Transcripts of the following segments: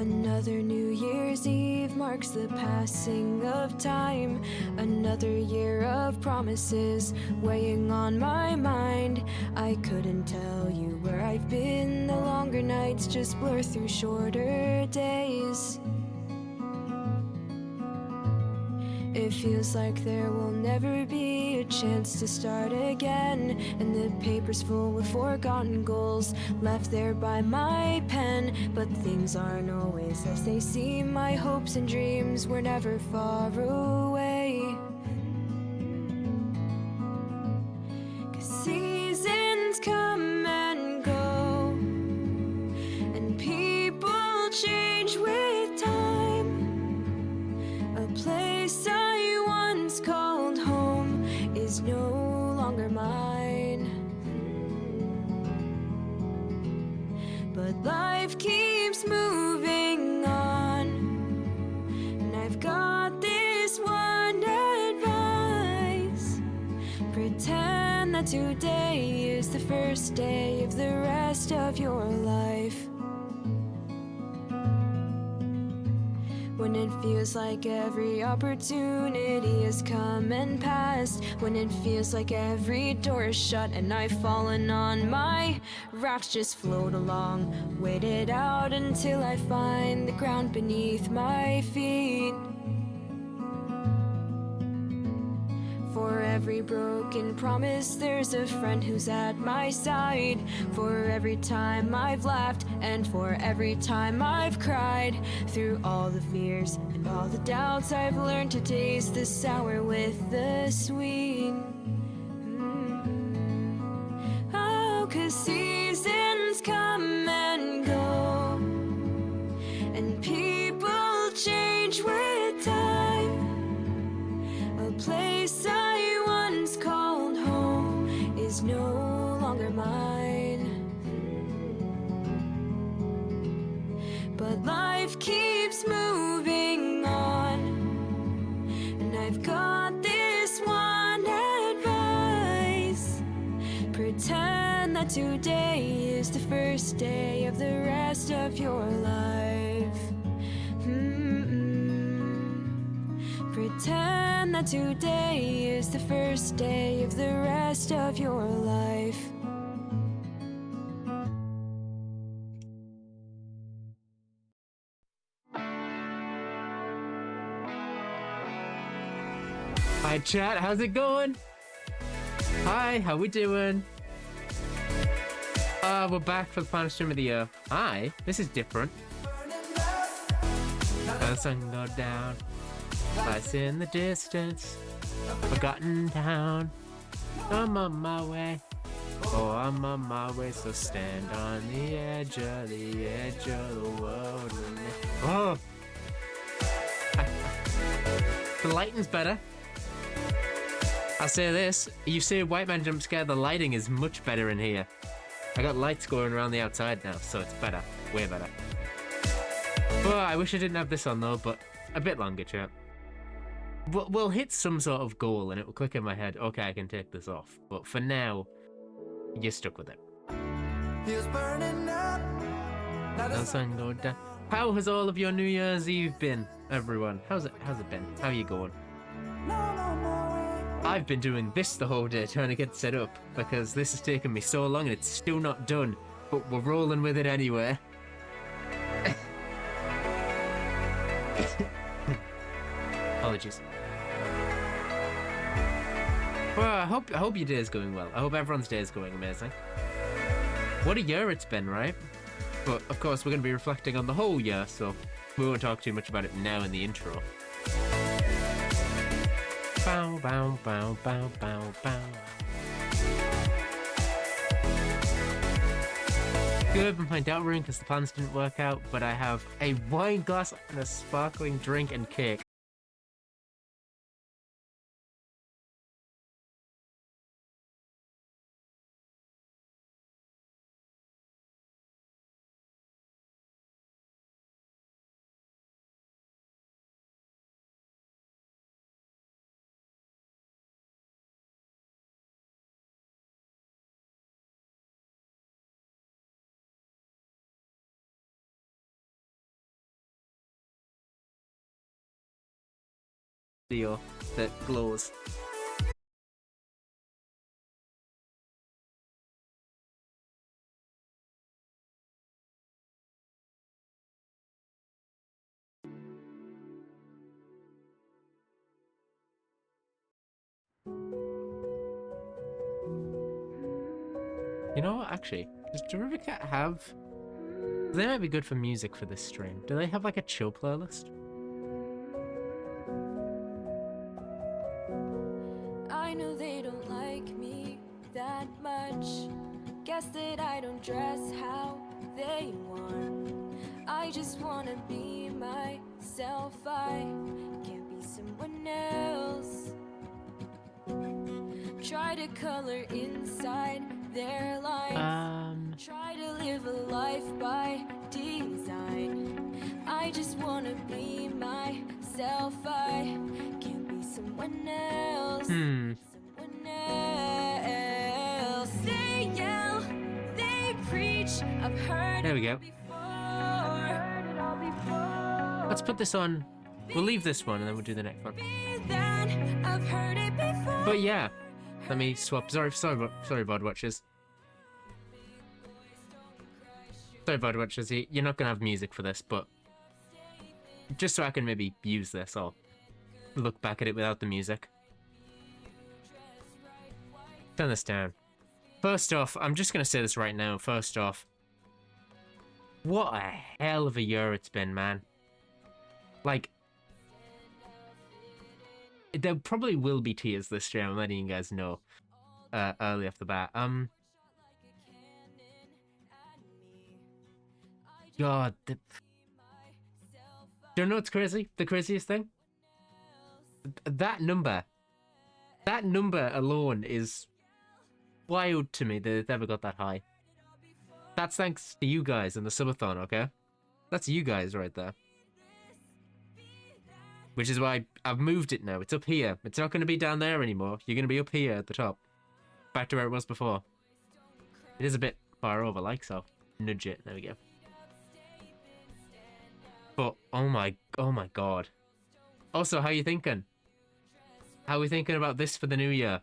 Another New Year's Eve marks the passing of time. Another year of promises weighing on my mind. I couldn't tell you where I've been. The longer nights just blur through shorter days. It feels like there will never be a chance to start again. And the paper's full with forgotten goals left there by my pen. But things aren't always as they seem. My hopes and dreams were never far away. 'Cause seasons come and go, and people change with time. A place I once called home is no longer mine. But life keeps moving on, and I've got this one advice. Pretend that today is the first day of the rest of your life. When it feels like every opportunity has come and passed. When it feels like every door is shut and I've fallen on my rafts, just float along, wait it out until I find the ground beneath my feet. For every broken promise, there's a friend who's at my side. For every time I've laughed, and for every time I've cried. Through all the fears and all the doubts, I've learned to taste the sour with the sweet. Oh, 'cause seasons come and go, and people change with time. A place I once called home is no longer mine. But life keeps moving on, and I've got this one advice. Pretend that today is the first day of the rest of your life. Pretend that today is the first day of the rest of your life. Hi chat, how's it going? Hi, how we doing? We're back for the final stream of the year. Hi, this is different. The sun go down, lights in the distance, forgotten town. I'm on my way, oh I'm on my way, so stand on the edge of the world. Oh! The lighting's better. I'll say this, you say white man jump scare, the lighting is much better in here. I got lights going around the outside now, so it's better, way better. Well, I wish I didn't have this on though, but a bit longer, chat. We'll hit some sort of goal and it will click in my head, okay, I can take this off. But for now, you're stuck with it. No sun going down. How has all of your New Year's Eve been, everyone? How's it been? How are you going? I've been doing this the whole day, trying to get set up, because this has taken me so long and it's still not done, but we're rolling with it anyway. Apologies. Well, I hope your day is going well. I hope everyone's day is going amazing. What a year it's been, right? But of course we're going to be reflecting on the whole year, so we won't talk too much about it now in the intro. Bow, bow, bow, bow, bow, bow. Good, I'm playing Delta Rune because the plans didn't work out, but I have a wine glass and a sparkling drink and cake. video that glows. You know what, actually, does Derivicat have... They might be good for music for this stream. Do they have like a chill playlist? I know they don't like me that much. Guess that I don't dress how they want. I just wanna be myself. I can't be someone else. Try to color inside their lines. Try to live a life by design. I just wanna be myself. I can't be someone else. Someone else. They yell, they preach. I've heard There we it go. before. Let's put this on. We'll leave this one and then we'll do the next one. I've heard it before. But yeah, let me swap. Sorry, Bod Watchers. Sorry, Bod Watchers. You're not gonna have music for this, but just so I can maybe use this, I'll look back at it without the music. Turn this down. First off, I'm just gonna say this right now. First off, what a hell of a year it's been, man. Like, there probably will be tears this stream. I'm letting you guys know early off the bat. God, do you know what's crazy? The craziest thing? That number alone is wild to me that it ever got that high. That's thanks to you guys and the subathon, okay? That's you guys right there. Which is why I've moved it now. It's up here. It's not going to be down there anymore. You're going to be up here at the top. Back to where it was before. It is a bit far over, like so. Nudge it. There we go. But, oh my god. Also, how you thinking? How are we thinking about this for the new year?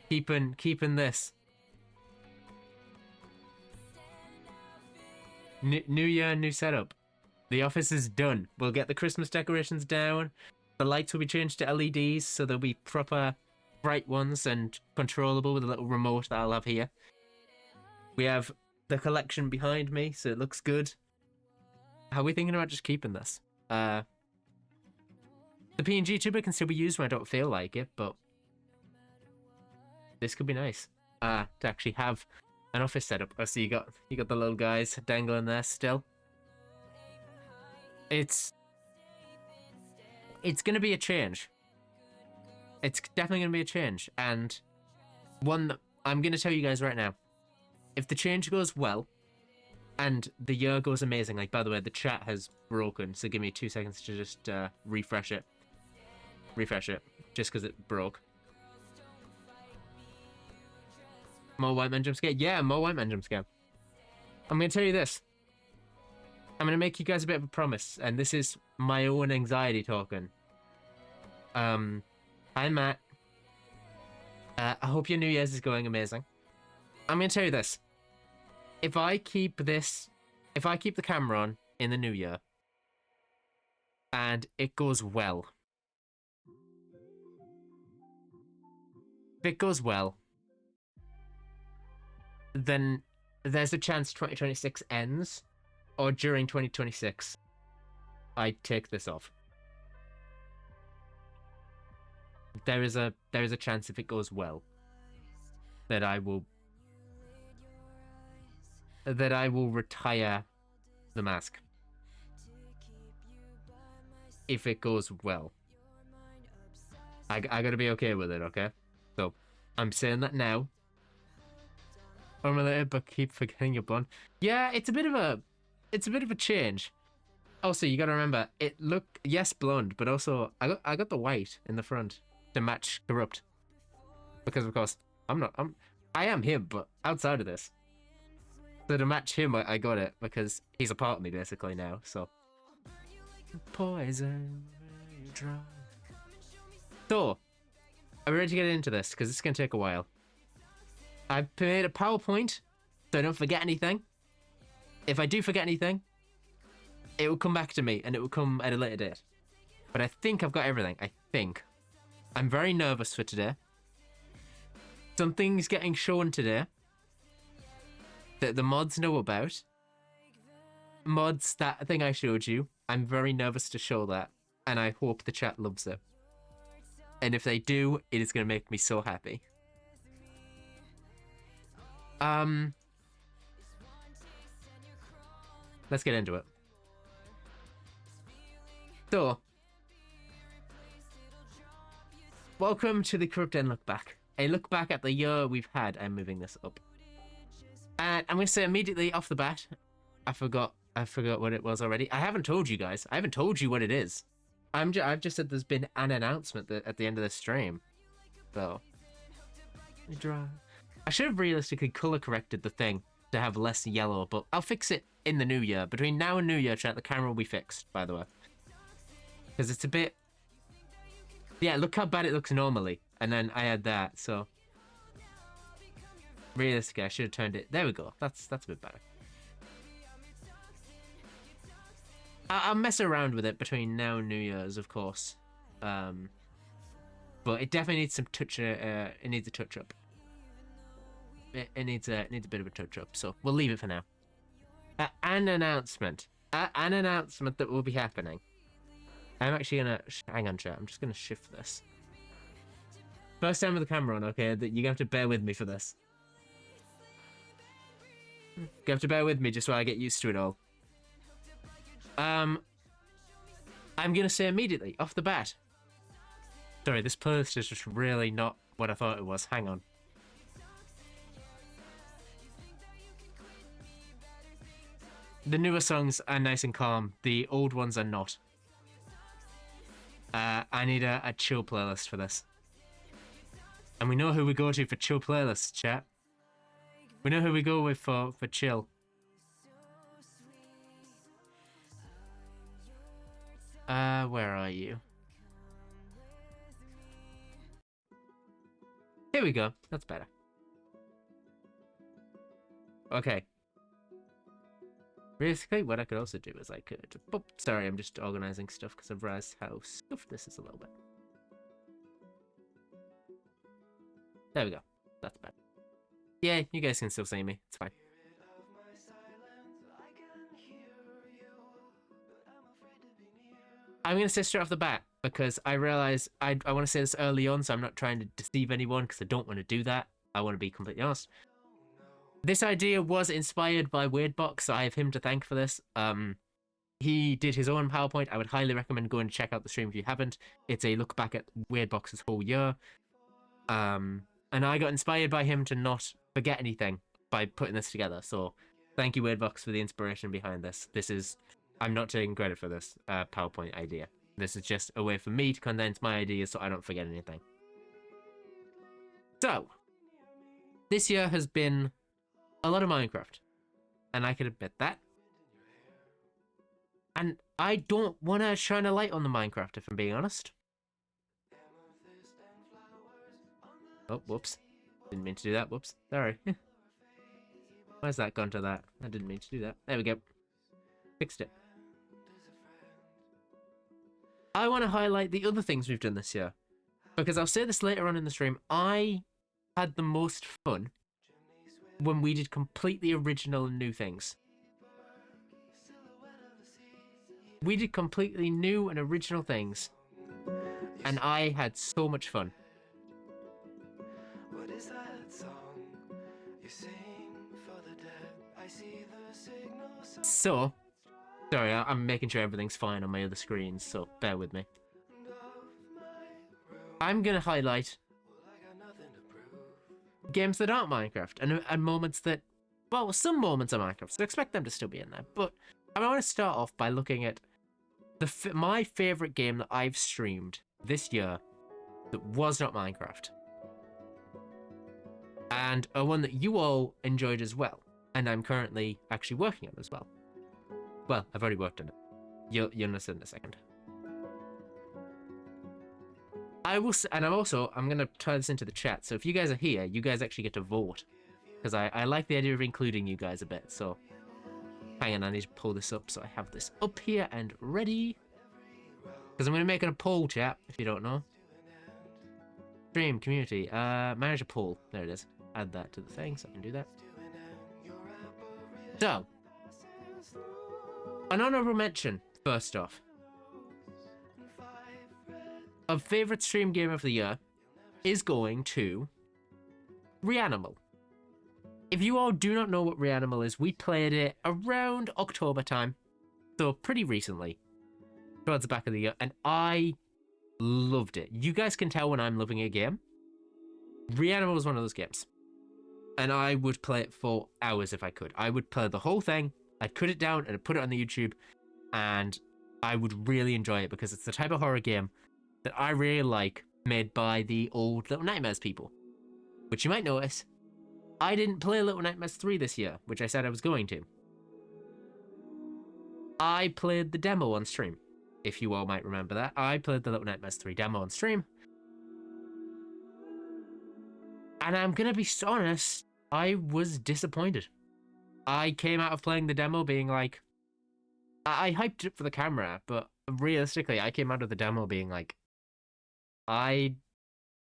Keeping this. New year, new setup. The office is done. We'll get the Christmas decorations down. The lights will be changed to LEDs, so they'll be proper bright ones and controllable with a little remote that I'll have here. We have the collection behind me, so it looks good. How are we thinking about just keeping this? The PNG tuber can still be used when I don't feel like it, but this could be nice. To actually have an office setup. I see you got the little guys dangling there still. It's gonna be a change. It's definitely gonna be a change, and one that I'm gonna tell you guys right now. If the change goes well, and the year goes amazing, like, by the way, the chat has broken, so give me 2 seconds to just refresh it. Refresh it, just because it broke. More white man jump scare? Yeah, more white man jump scare. I'm gonna tell you this. I'm gonna make you guys a bit of a promise, and this is my own anxiety talking. Hi Matt. I hope your New Year's is going amazing. I'm gonna tell you this. If I keep the camera on in the new year, and it goes well. If it goes well, then there's a chance 2026 ends, or during 2026, I take this off. There is a chance, if it goes well, that I will retire the mask. If it goes well. I gotta be okay with it, okay? So, I'm saying that now. Unrelated, but keep forgetting your blonde. Yeah, it's a bit of a change. Also, you gotta remember, yes, blonde, but also I got the white in the front to match Corrupt. Because of course, I am him, but outside of this. So to match him, I got it because he's a part of me basically now. So poison, you drunk. So, are we ready to get into this? Because it's going to take a while. I've made a PowerPoint so I don't forget anything. If I do forget anything, it will come back to me and it will come at a later date. But I think I've got everything. I think. I'm very nervous for today. Something's getting shown today that the mods know about. Mods, that thing I showed you. I'm very nervous to show that. And I hope the chat loves it. And if they do, it is going to make me so happy. Let's get into it. So, welcome to the Corruptden look back. A look back at the year we've had. I'm moving this up. And I'm going to say immediately off the bat, I forgot what it was already. I haven't told you guys. I haven't told you what it is. I've just said there's been an announcement at the end of the stream. So, I should have realistically color corrected the thing to have less yellow, but I'll fix it in the new year. Between now and New Year, chat, the camera will be fixed, by the way. Because it's a bit... Yeah, look how bad it looks normally. And then I had that, so... Realistically, I should have turned it... There we go. That's a bit better. I'll mess around with it between now and New Year's, of course. But it definitely needs some touch... it needs a touch-up. It needs a bit of a touch-up, so we'll leave it for now. An announcement. An announcement that will be happening. I'm actually gonna... Hang on, chat. I'm just gonna shift this. First time with the camera on, okay? You're gonna have to bear with me for this. You have to bear with me just while I get used to it all. I'm gonna say immediately, off the bat. Sorry, this playlist is just really not what I thought it was. Hang on. The newer songs are nice and calm. The old ones are not. I need a chill playlist for this. And we know who we go to for chill playlists, chat. We know who we go with for chill. Where are you? Here we go. That's better. Okay. Basically, what I could also do is I could... Oh, sorry, I'm just organizing stuff because I've realized how stuffed this is a little bit. There we go. That's better. Yeah, you guys can still see me. It's fine. I'm going to say straight off the bat because I realize I want to say this early on, so I'm not trying to deceive anyone because I don't want to do that. I want to be completely honest. This idea was inspired by Weirdbox, so I have him to thank for this. He did his own PowerPoint. I would highly recommend going to check out the stream if you haven't. It's a look back at Weirdbox's whole year. And I got inspired by him to not forget anything by putting this together. So thank you, Weirdbox, for the inspiration behind this. I'm not taking credit for this PowerPoint idea. This is just a way for me to condense my ideas so I don't forget anything. So, this year has been a lot of Minecraft. And I can admit that. And I don't want to shine a light on the Minecraft, if I'm being honest. Oh, whoops. Didn't mean to do that. Whoops. Sorry. Why's that gone to that? I didn't mean to do that. There we go. Fixed it. I want to highlight the other things we've done this year. Because I'll say this later on in the stream. I had the most fun when we did completely original and new things. We did completely new and original things. And I had so much fun. What is that song you sing for the dead? I see the signals. So, sorry, I'm making sure everything's fine on my other screens, so bear with me. I'm gonna highlight games that aren't Minecraft and moments that, well, some moments are Minecraft, so expect them to still be in there. But I want to start off by looking at my favorite game that I've streamed this year that was not Minecraft, and a one that you all enjoyed as well, and I'm currently actually working on as well. Well, I've already worked on it. You'll understand in a second. I'm gonna tie this into the chat. So if you guys are here, you guys actually get to vote. Because I like the idea of including you guys a bit, so... Hang on, I need to pull this up so I have this up here and ready. Because I'm going to make it a poll, chat, if you don't know. Stream, community, manage a poll. There it is. Add that to the thing so I can do that. So, an honorable mention, first off. Of favourite stream game of the year is going to Reanimal. If you all do not know what Reanimal is, we played it around October time. So pretty recently. Towards the back of the year. And I loved it. You guys can tell when I'm loving a game. Reanimal was one of those games. And I would play it for hours if I could. I would play the whole thing. I'd cut it down and I'd put it on the YouTube. And I would really enjoy it because it's the type of horror game that I really like, made by the old Little Nightmares people. Which you might notice, I didn't play Little Nightmares 3 this year, which I said I was going to. I played the demo on stream, if you all might remember that. I played the Little Nightmares 3 demo on stream. And I'm gonna be honest, I was disappointed. I came out of playing the demo being like... I hyped it for the camera, but realistically, I came out of the demo being like... I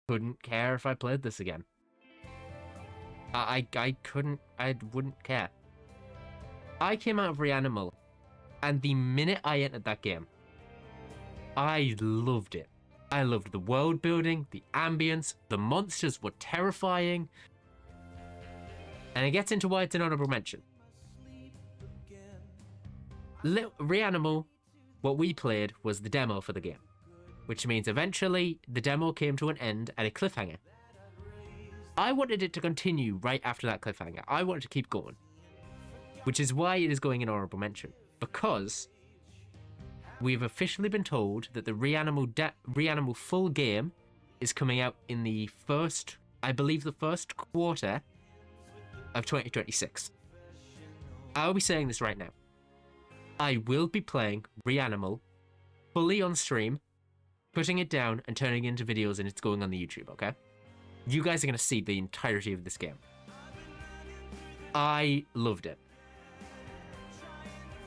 couldn't care if I played this again. I wouldn't care. I came out of Reanimal, and the minute I entered that game, I loved it. I loved the world building, the ambience, the monsters were terrifying, and it gets into why it's an honorable mention. Reanimal, what we played was the demo for the game, which means eventually the demo came to an end at a cliffhanger. I wanted it to continue right after that cliffhanger. I wanted to keep going. Which is why it is going in honorable mention. Because we've officially been told that the Reanimal full game is coming out in the first, I believe the first quarter of 2026. I'll be saying this right now. I will be playing Reanimal fully on stream, putting it down and turning it into videos, and it's going on the YouTube, okay? You guys are going to see the entirety of this game. I loved it.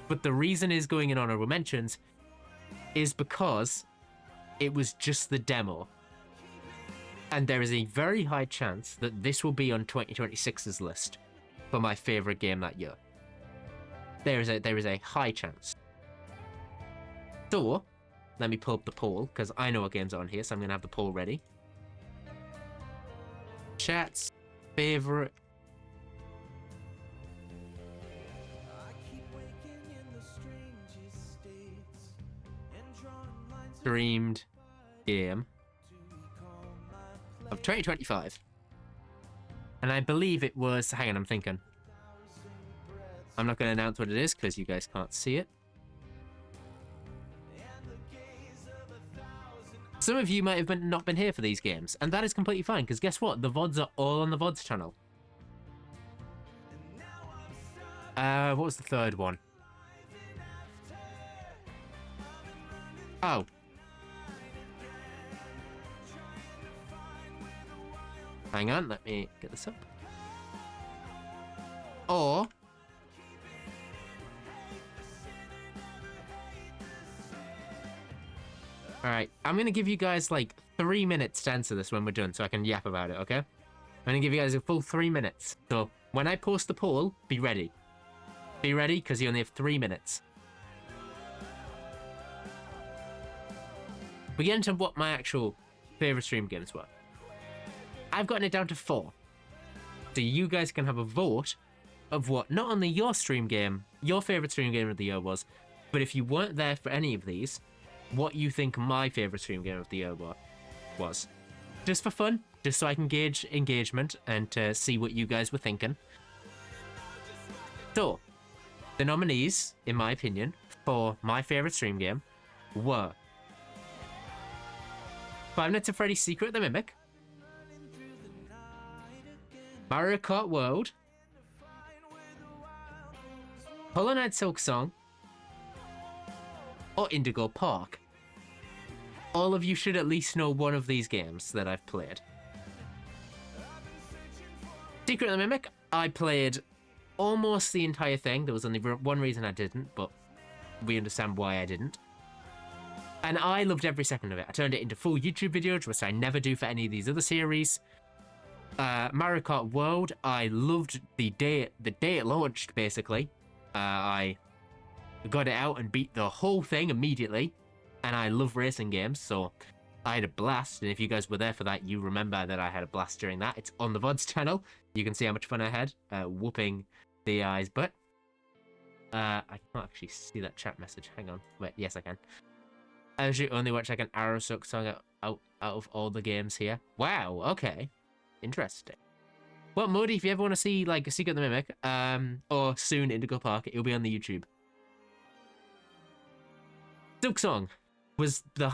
But the reason is going in honorable mentions is because it was just the demo. And there is a very high chance that this will be on 2026's list for my favourite game that year. There is a high chance. So, let me pull up the poll, because I know what games are on here, so I'm going to have the poll ready. Chat's favorite streamed game of 2025, and I believe it was, hang on, I'm thinking, I'm not going to announce what it is because you guys can't see it. Some of you might have not been here for these games, and that is completely fine, because guess what? The VODs are all on the VODs channel. What was the third one? Oh. Hang on, let me get this up. Or... Alright, I'm going to give you guys like 3 minutes to answer this when we're done so I can yap about it, okay? I'm going to give you guys a full 3 minutes. So, when I post the poll, be ready. Be ready, because you only have 3 minutes. We get into what my actual favourite stream games were. I've gotten it down to 4. So you guys can have a vote of what not only your stream game, your favourite stream game of the year was, but if you weren't there for any of these, what you think my favourite stream game of the year was. Just for fun, just so I can gauge engagement and to see what you guys were thinking. So, the nominees, in my opinion, for my favourite stream game were Five Nights at Freddy's Secret the Mimic, Mario Kart World, Hollow Knight Silk Song, or Indigo Park. all of you should at least know one of these games that I've played. Secret of the Mimic, I played almost the entire thing. There was only one reason I didn't, but we understand why I didn't. And I loved every second of it. I turned it into full YouTube videos, which I never do for any of these other series. Mario Kart World, I loved the day it launched, basically. I got it out and beat the whole thing immediately. And I love racing games, so I had a blast. And if you guys were there for that, you remember that I had a blast during that. It's on the VODs channel. You can see how much fun I had, whooping the AI's butt. I can't actually see that chat message. Hang on. Wait, yes, I can. I usually only watch like an Arrow Silk song out of all the games here. Wow, okay. Interesting. Well, Modi, if you ever want to see like Secret of the Mimic, or soon Indigo Park, it'll be on the YouTube. Silk Song was the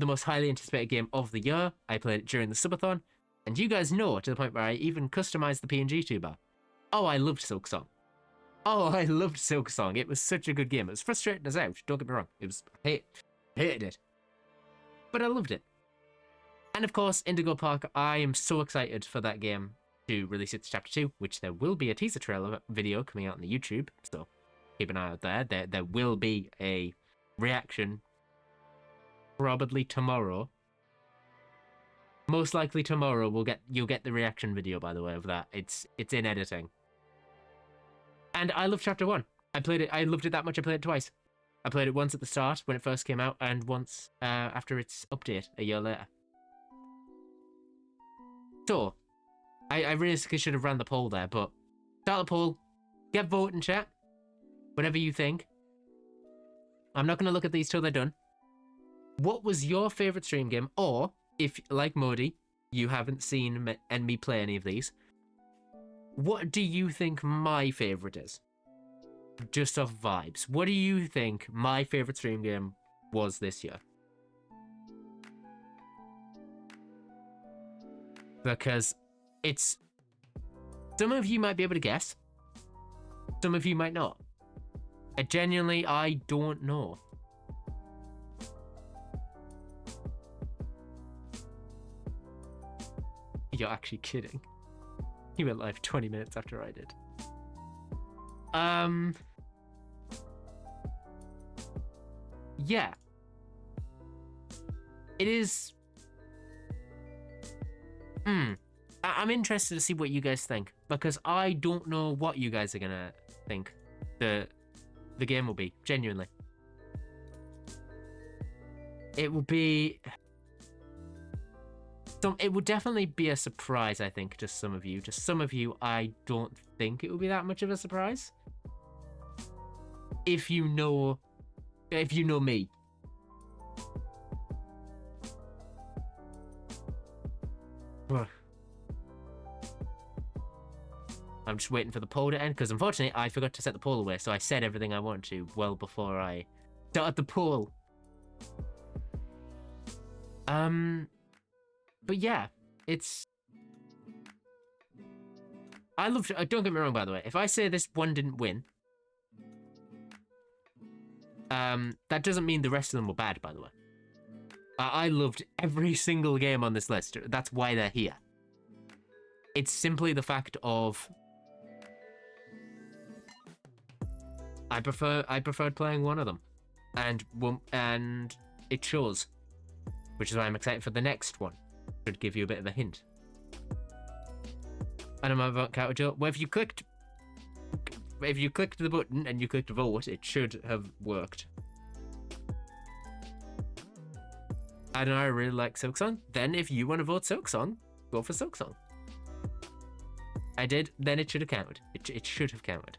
most highly anticipated game of the year. I played it during the subathon, and you guys know to the point where I even customized the PNG toolbar. Oh, I loved Silk Song. Oh, I loved Silk Song. It was such a good game. It was frustrating as out. Don't get me wrong. It was hated it, but I loved it. And of course, Indigo Park. I am so excited for that game to release its Chapter 2, which there will be a teaser trailer video coming out on the YouTube. So keep an eye out there. There will be a reaction. Probably tomorrow. Most likely tomorrow you'll get the reaction video, by the way, of that. It's in editing. And I love Chapter 1. I loved it that much I played it twice. I played it once at the start when it first came out, and once after its update a year later. So, I realistically should have ran the poll there, but start the poll, get voting, chat, whatever you think. I'm not going to look at these till they're done. What was your favourite stream game? Or, if, like Modi, you haven't seen me play any of these, what do you think my favourite is? Just off vibes. What do you think my favourite stream game was this year? Because it's... some of you might be able to guess. Some of you might not. Genuinely, I don't know. You're actually kidding. You went live 20 minutes after I did. Yeah. It is... I'm interested to see what you guys think, because I don't know what you guys are gonna think the game will be, genuinely. It will be... it would definitely be a surprise, I think, to some of you. To some of you, I don't think it will be that much of a surprise. If you know me. I'm just waiting for the poll to end, because unfortunately I forgot to set the poll away, so I said everything I wanted to well before I started the poll. But yeah, it's... I loved it. Don't get me wrong, by the way. If I say this one didn't win, that doesn't mean the rest of them were bad, by the way. I loved every single game on this list. That's why they're here. It's simply the fact of... I preferred playing one of them. And it shows. Which is why I'm excited for the next one. Should give you a bit of a hint. And I'm about counter Joe. Well, if you clicked the button and you clicked vote, it should have worked. And I really like Silk Song. Then if you want to vote Silk Song, go for Silk Song. I did, then it should have counted. It should have counted.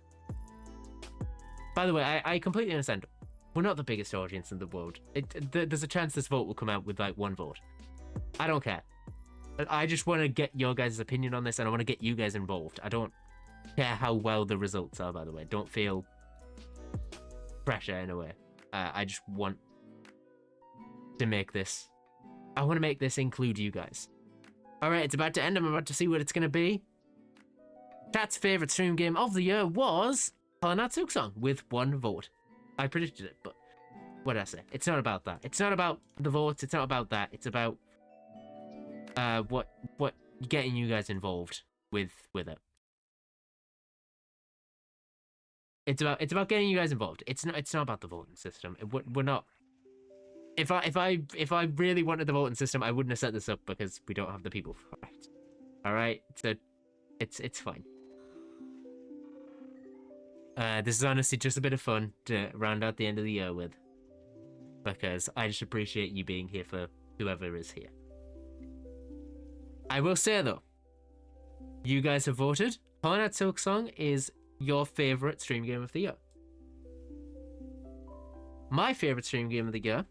By the way, I completely understand. We're not the biggest audience in the world. There's a chance this vote will come out with like one vote. I don't care. I just want to get your guys' opinion on this, and I want to get you guys involved. I don't care how well the results are, by the way. Don't feel pressure in a way. I just want to make this... I want to make this include you guys. Alright, it's about to end. I'm about to see what it's going to be. Chat's favourite stream game of the year was Hollow Knight Silk Song, with one vote. I predicted it, but what did I say? It's not about that. It's not about the votes. It's not about that. It's about what getting you guys involved with it. It's about getting you guys involved. It's not about the voting system. We're not. If I really wanted the voting system, I wouldn't have set this up because we don't have the people for it. All right, so it's fine. This is honestly just a bit of fun to round out the end of the year with, because I just appreciate you being here for whoever is here. I will say though, you guys have voted. Hollow Knight Silksong is your favorite stream game of the year. My favorite stream game of the year,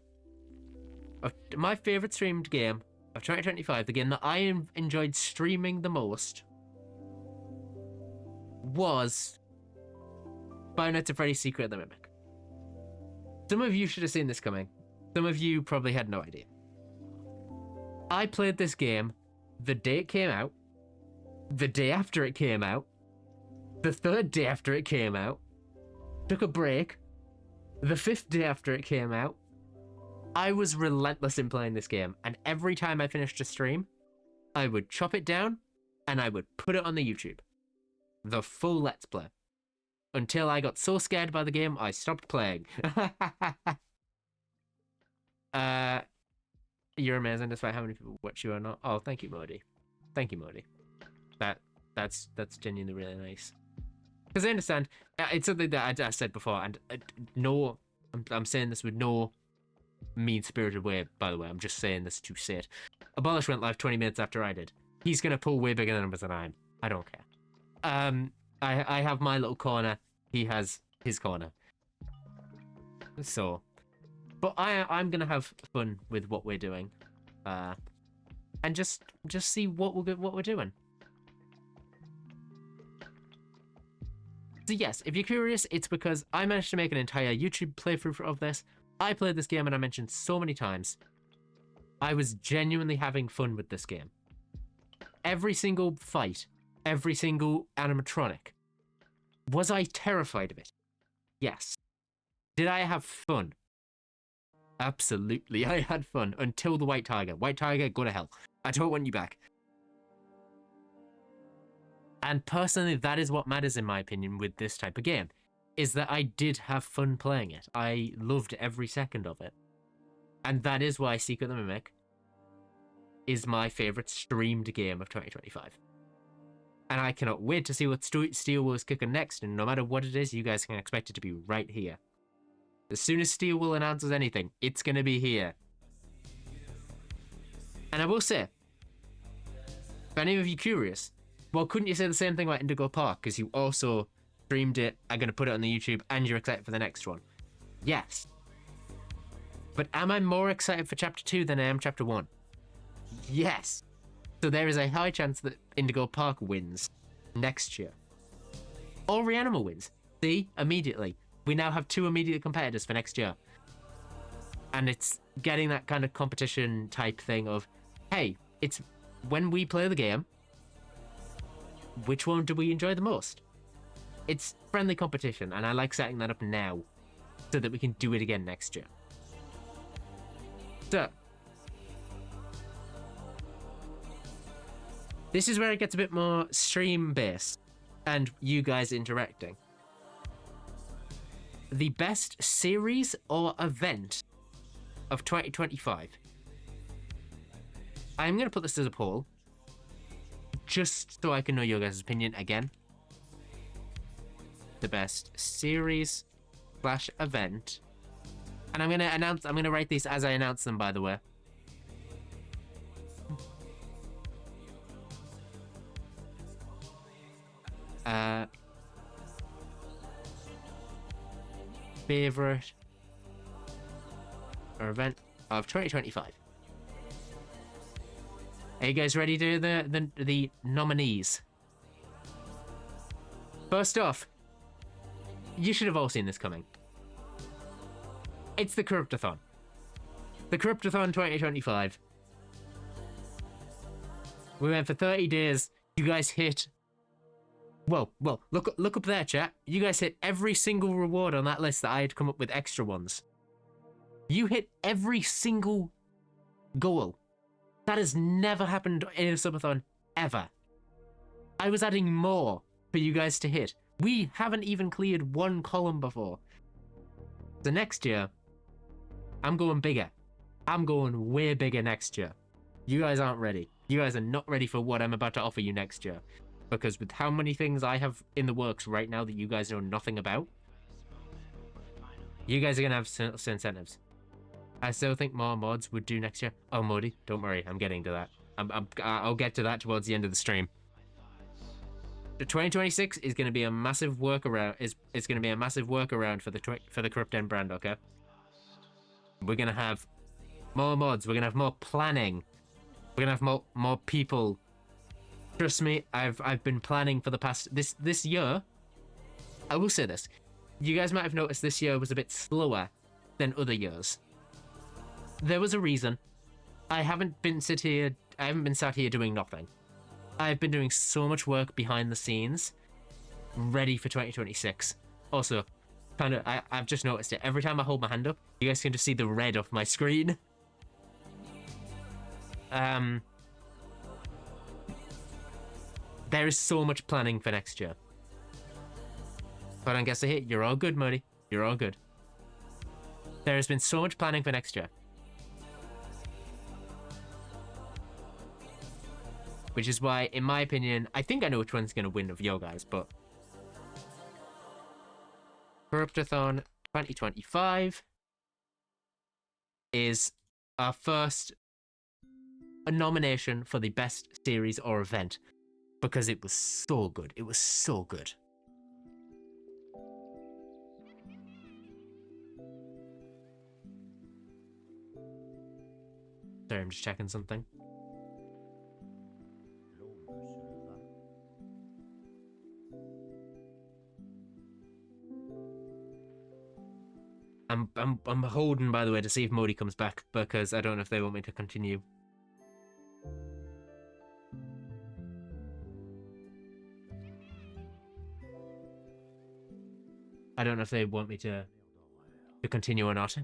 my favorite streamed game of 2025, the game that I enjoyed streaming the most, was Five Nights at Freddy's Secret of the Mimic. Some of you should have seen this coming. Some of you probably had no idea. I played this game the day it came out, the day after it came out, the third day after it came out, took a break, the fifth day after it came out. I was relentless in playing this game, and every time I finished a stream, I would chop it down and I would put it on the YouTube. The full Let's Play. Until I got so scared by the game, I stopped playing. You're amazing despite how many people watch you or not. Oh, thank you, Modi. Thank you, Modi. That's genuinely really nice. Because I understand, it's something that I said before, and no, I'm saying this with no mean-spirited way, by the way. I'm just saying this to say it. Abolish went live 20 minutes after I did. He's going to pull way bigger numbers than I am. I don't care. I have my little corner. He has his corner. So, but I'm going to have fun with what we're doing. And just see what we're doing. So yes, if you're curious, it's because I managed to make an entire YouTube playthrough of this. I played this game and I mentioned so many times. I was genuinely having fun with this game. Every single fight, every single animatronic. Was I terrified of it? Yes. Did I have fun? Absolutely, I had fun until the White Tiger. White Tiger, go to hell. I don't want you back. And personally, that is what matters in my opinion with this type of game, is that I did have fun playing it. I loved every second of it. And that is why Secret of the Mimic is my favorite streamed game of 2025. And I cannot wait to see what Steel Will is cooking next, and no matter what it is, you guys can expect it to be right here. As soon as Steel Will announces anything, it's going to be here. And I will say, if any of you curious, well, couldn't you say the same thing about Indigo Park? Because you also streamed it, are going to put it on the YouTube, and you're excited for the next one. Yes. But am I more excited for Chapter 2 than I am Chapter 1? Yes. So there is a high chance that Indigo Park wins next year. Or Reanimal wins. See? Immediately. We now have 2 immediate competitors for next year. And it's getting that kind of competition type thing of, hey, it's when we play the game, which one do we enjoy the most? It's friendly competition, and I like setting that up now so that we can do it again next year. So, this is where it gets a bit more stream-based and you guys interacting. The best series or event of 2025. I'm going to put this as a poll, just so I can know your guys' opinion again. The best series / event. And I'm going to write these as I announce them, by the way. Favorite or event of 2025. Are you guys ready to do the nominees? First off, you should have all seen this coming. It's the Corruptathon. The Corruptathon 2025. We went for 30 days. You guys hit... Well, look up there, chat. You guys hit every single reward on that list that I had come up with extra ones. You hit every single goal. That has never happened in a subathon, ever. I was adding more for you guys to hit. We haven't even cleared one column before. So next year, I'm going bigger. I'm going way bigger next year. You guys aren't ready. You guys are not ready for what I'm about to offer you next year. Because with how many things I have in the works right now that you guys know nothing about, you guys are going to have some incentives. I still think more mods would do next year. Oh, Modi, don't worry. I'm getting to that. I'll get to that towards the end of the stream. The 2026 is going to be a massive workaround. It's going to be a massive workaround for the Corruptden brand. Okay. We're going to have more mods. We're going to have more planning. We're going to have more people. Trust me, I've been planning for the past this year. I will say this. You guys might have noticed this year was a bit slower than other years. There was a reason. I haven't been sat here doing nothing. I've been doing so much work behind the scenes, ready for 2026. Also, I've just noticed it. Every time I hold my hand up, you guys can just see the red off my screen. There is so much planning for next year. But I guess I hit. You're all good, Modi. You're all good. There has been so much planning for next year. Which is why, in my opinion, I think I know which one's going to win of your guys, but Corruptathon 2025 is our first nomination for the best series or event, because it was so good. It was so good. Sorry, I'm just checking something. I'm holding, by the way, to see if Modi comes back, because I don't know if they want me to continue. I don't know if they want me to continue or not.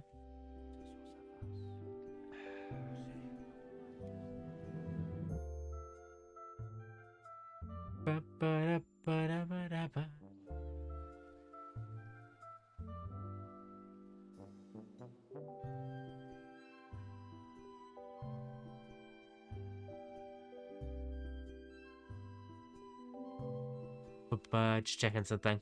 Just checking something.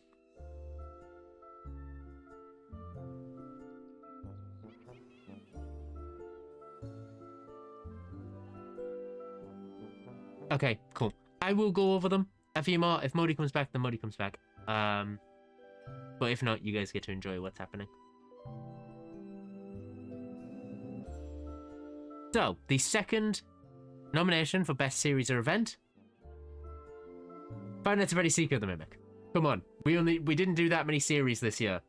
Okay, cool. I will go over them a few more. If Modi comes back, then Modi comes back. But if not, you guys get to enjoy what's happening. So, the second nomination for Best Series or Event. Five Nights at Freddy's Secret of the Mimic. Come on, we didn't do that many series this year.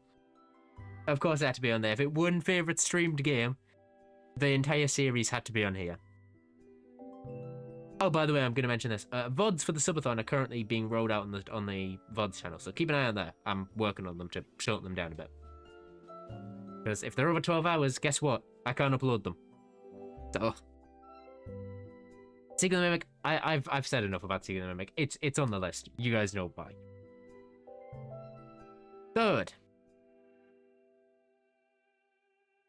Of course it had to be on there. If it won favorite streamed game, the entire series had to be on here. Oh, by the way, I'm going to mention this. VODs for the subathon are currently being rolled out on the VODs channel, so keep an eye on that. I'm working on them to shorten them down a bit. Because if they're over 12 hours, guess what? I can't upload them. So, Secret of the Mimic, I've said enough about Secret of the Mimic. It's on the list. You guys know why. Third.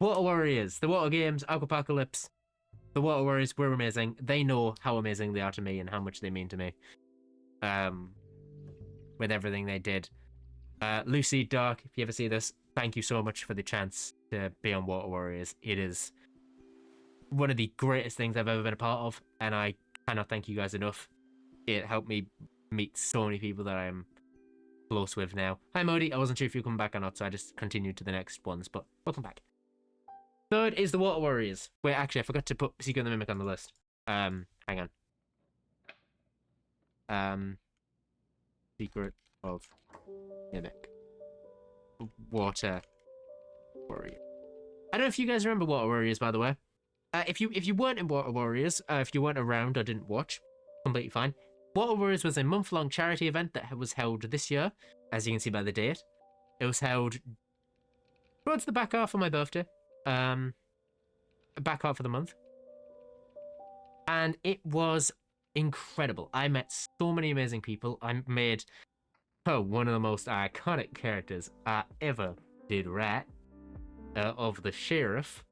Water Warriors. The Water Games, Aquapocalypse. The Water Warriors were amazing. They know how amazing they are to me and how much they mean to me. With everything they did. Lucy, Dark, if you ever see this, thank you so much for the chance to be on Water Warriors. It is one of the greatest things I've ever been a part of, and I cannot thank you guys enough. It helped me meet so many people that I'm close with now. Hi Modi, I wasn't sure if you'd come back or not, so I just continued to the next ones, but welcome back. Third is the Water Warriors. Wait, actually, I forgot to put Secret of the Mimic on the list. Hang on. Secret of Mimic. Water Warrior. I don't know if you guys remember Water Warriors, by the way. If you weren't in Water Warriors, if you weren't around or didn't watch, completely fine. Water Warriors was a month-long charity event that was held this year, as you can see by the date. It was held towards the back half of my birthday. back out for the month. And it was incredible. I met so many amazing people. I made one of the most iconic characters I ever did rat of the sheriff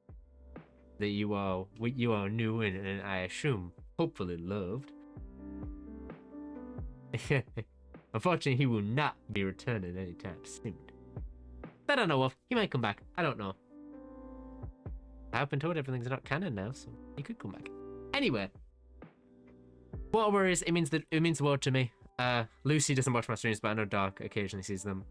that you all knew and I assume hopefully loved. Unfortunately, he will not be returning anytime soon. I don't know of. He might come back. I don't know. I've been told everything's not canon now, so he could come back. Anyway, Water Warriors, it means the world to me. Lucy doesn't watch my streams, but I know Dark occasionally sees them.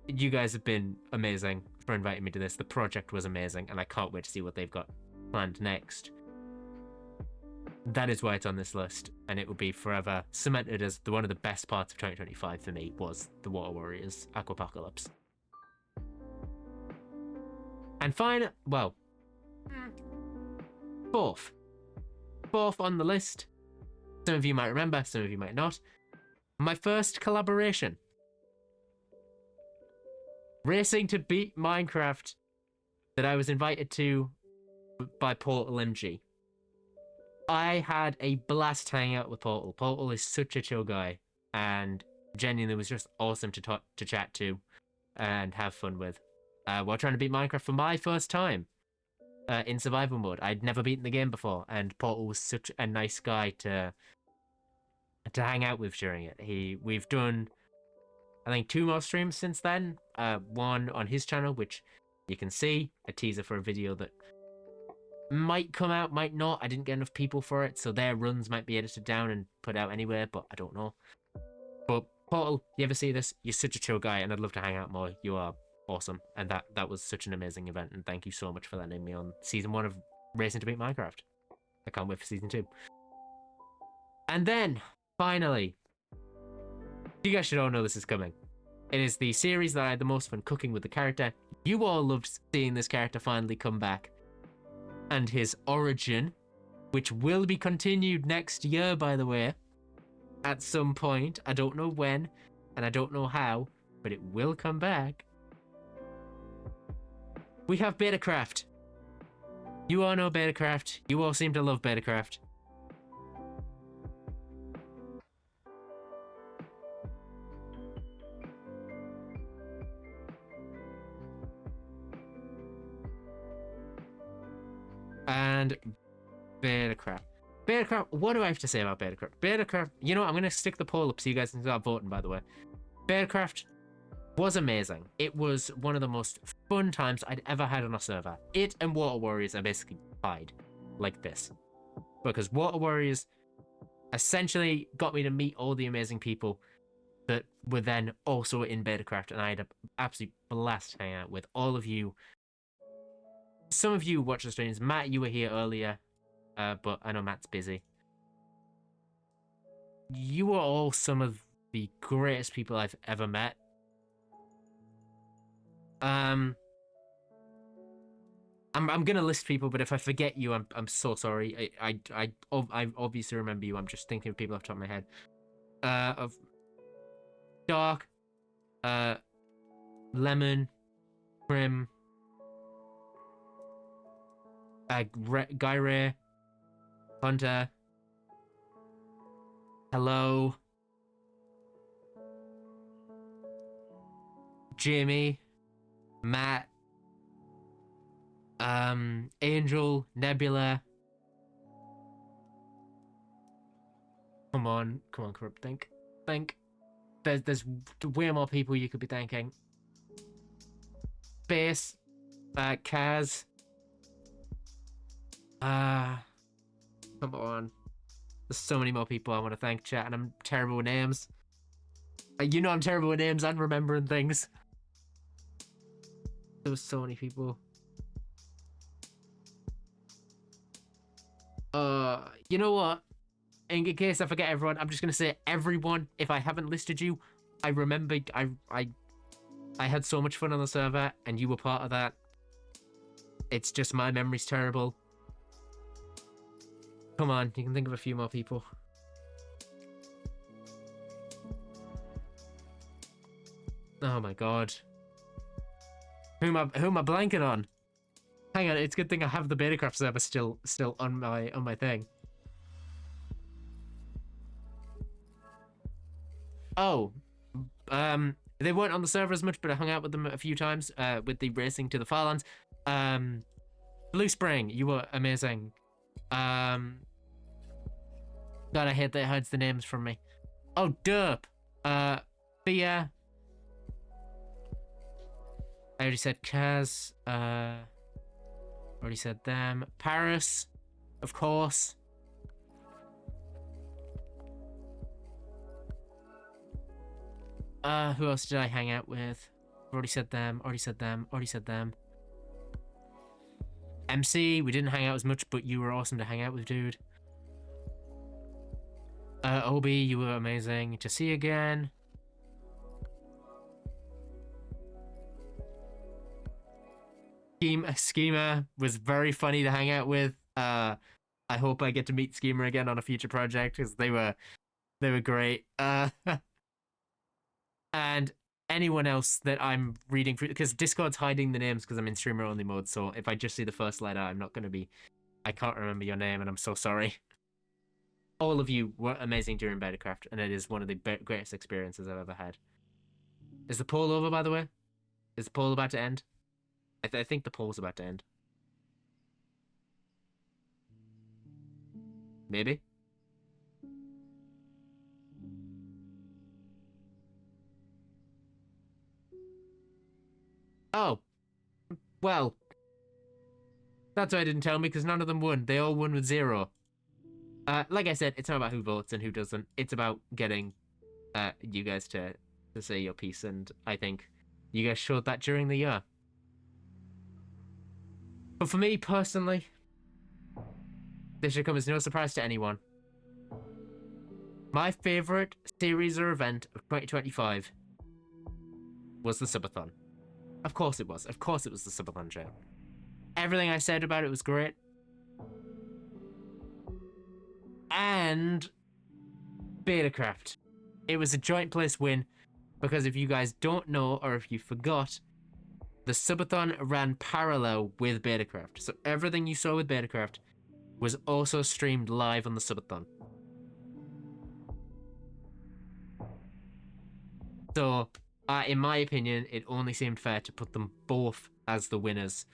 You guys have been amazing for inviting me to this. The project was amazing, and I can't wait to see what they've got planned next. That is why it's on this list, and it will be forever cemented as one of the best parts of 2025 for me was the Water Warriors Aquapocalypse. And fourth on the list. Some of you might remember, some of you might not. My first collaboration. Racing to Beat Minecraft that I was invited to by Portal MG. I had a blast hanging out with Portal. Portal is such a chill guy, and genuinely was just awesome to chat to and have fun with. While trying to beat Minecraft for my first time in survival mode. I'd never beaten the game before, and Portal was such a nice guy to hang out with during it. We've done, I think, 2 more streams since then. One on his channel, which you can see, a teaser for a video that might come out, might not. I didn't get enough people for it, so their runs might be edited down and put out anywhere, but I don't know. But Portal, you ever see this? You're such a chill guy, and I'd love to hang out more. You are awesome, and that was such an amazing event, and thank you so much for letting me on season 1 of Racing to Beat Minecraft. I can't wait for season 2. And then, finally, you guys should all know this is coming. It is the series that I had the most fun cooking with the character. You all loved seeing this character finally come back. And his origin, which will be continued next year, by the way, at some point. I don't know when, and I don't know how, but it will come back. We have Betacraft. You all know Betacraft. You all seem to love Betacraft. And Betacraft. Betacraft, what do I have to say about Betacraft? Betacraft, you know what, I'm going to stick the poll up so you guys can start voting, by the way. Betacraft was amazing. It was one of the most fun times I'd ever had on a server. It and Water Warriors are basically tied like this. Because Water Warriors essentially got me to meet all the amazing people that were then also in Betacraft, and I had an absolute blast hanging out with all of you. Some of you watch the streams. Matt, you were here earlier, but I know Matt's busy. You are all some of the greatest people I've ever met. I'm gonna list people, but if I forget you, I'm so sorry. I obviously remember you. I'm just thinking of people off the top of my head. Of Dark, Lemon, Prim, Guy Ray, Hunter, Hello, Jamie, Matt, Angel, Nebula. Come on, Corrupt. Think. There's way more people you could be thanking. Bass, Kaz. Come on. There's so many more people I want to thank, chat, and I'm terrible with names. You know I'm terrible with names and remembering things. There was so many people. You know what? In case I forget everyone, I'm just gonna say everyone. If I haven't listed you, I remember I had so much fun on the server, and you were part of that. It's just my memory's terrible. Come on, you can think of a few more people. Oh my god. Who am I blanking on? Hang on, it's a good thing I have the Betacraft server still on my thing. Oh, they weren't on the server as much, but I hung out with them a few times. With the racing to the Farlands. Blue Spring, you were amazing. God, I hate that it hides the names from me. Oh, Derp. Thea. I already said Kaz. Already said them. Paris, of course. Who else did I hang out with? Already said them. Already said them. Already said them. MC, we didn't hang out as much, but you were awesome to hang out with, dude. Obi, you were amazing to see again. Schema was very funny to hang out with. I hope I get to meet Schema again on a future project because they were great. And anyone else that I'm reading through, because Discord's hiding the names because I'm in streamer only mode. So if I just see the first letter, I'm not going to be. I can't remember your name, and I'm so sorry. All of you were amazing during Betacraft, and it is one of the greatest experiences I've ever had. Is the poll over, by the way? Is the poll about to end? I think the poll's about to end. Maybe? Oh. Well. That's why I didn't tell me, because none of them won. They all won with 0. Like I said, it's not about who votes and who doesn't. It's about getting you guys to say your piece, and I think you guys showed that during the year. But for me, personally, this should come as no surprise to anyone. My favourite series or event of 2025 was the Subathon. Of course it was. Of course it was the Subathon show. Everything I said about it was great. And Betacraft. It was a joint place win because if you guys don't know or if you forgot, the Subathon ran parallel with Betacraft. So everything you saw with Betacraft was also streamed live on the Subathon. So, in my opinion, it only seemed fair to put them both as the winners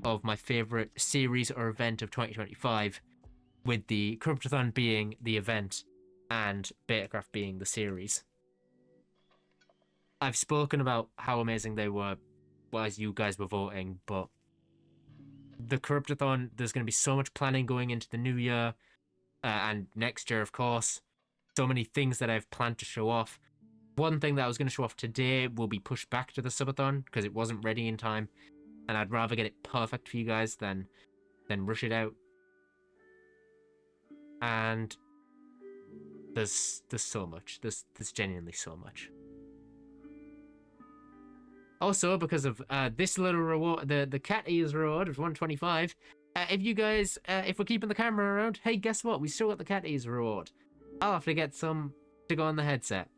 of my favourite series or event of 2025, with the Corruptden being the event and Betacraft being the series. I've spoken about how amazing they were as you guys were voting, but the Corruptden, there's going to be so much planning going into the new year and next year, of course. So many things that I've planned to show off. One thing that I was going to show off today will be pushed back to the Subathon because it wasn't ready in time, and I'd rather get it perfect for you guys than rush it out. And there's so much. There's genuinely so much. Also, because of this little reward, the cat ears reward of 125. If you guys, if we're keeping the camera around, hey, guess what? We still got the cat ears reward. I'll have to get some to go on the headset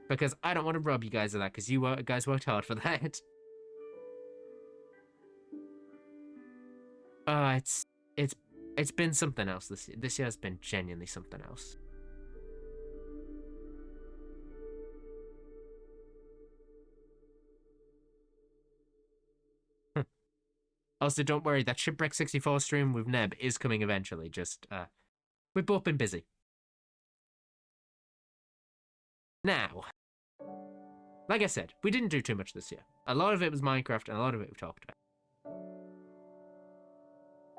because I don't want to rob you guys of that because you guys worked hard for that. It's been something else this year. This year has been genuinely something else. Also, don't worry, that Shipwreck 64 stream with Neb is coming eventually. Just, we've both been busy. Now, like I said, we didn't do too much this year. A lot of it was Minecraft, and a lot of it we talked about.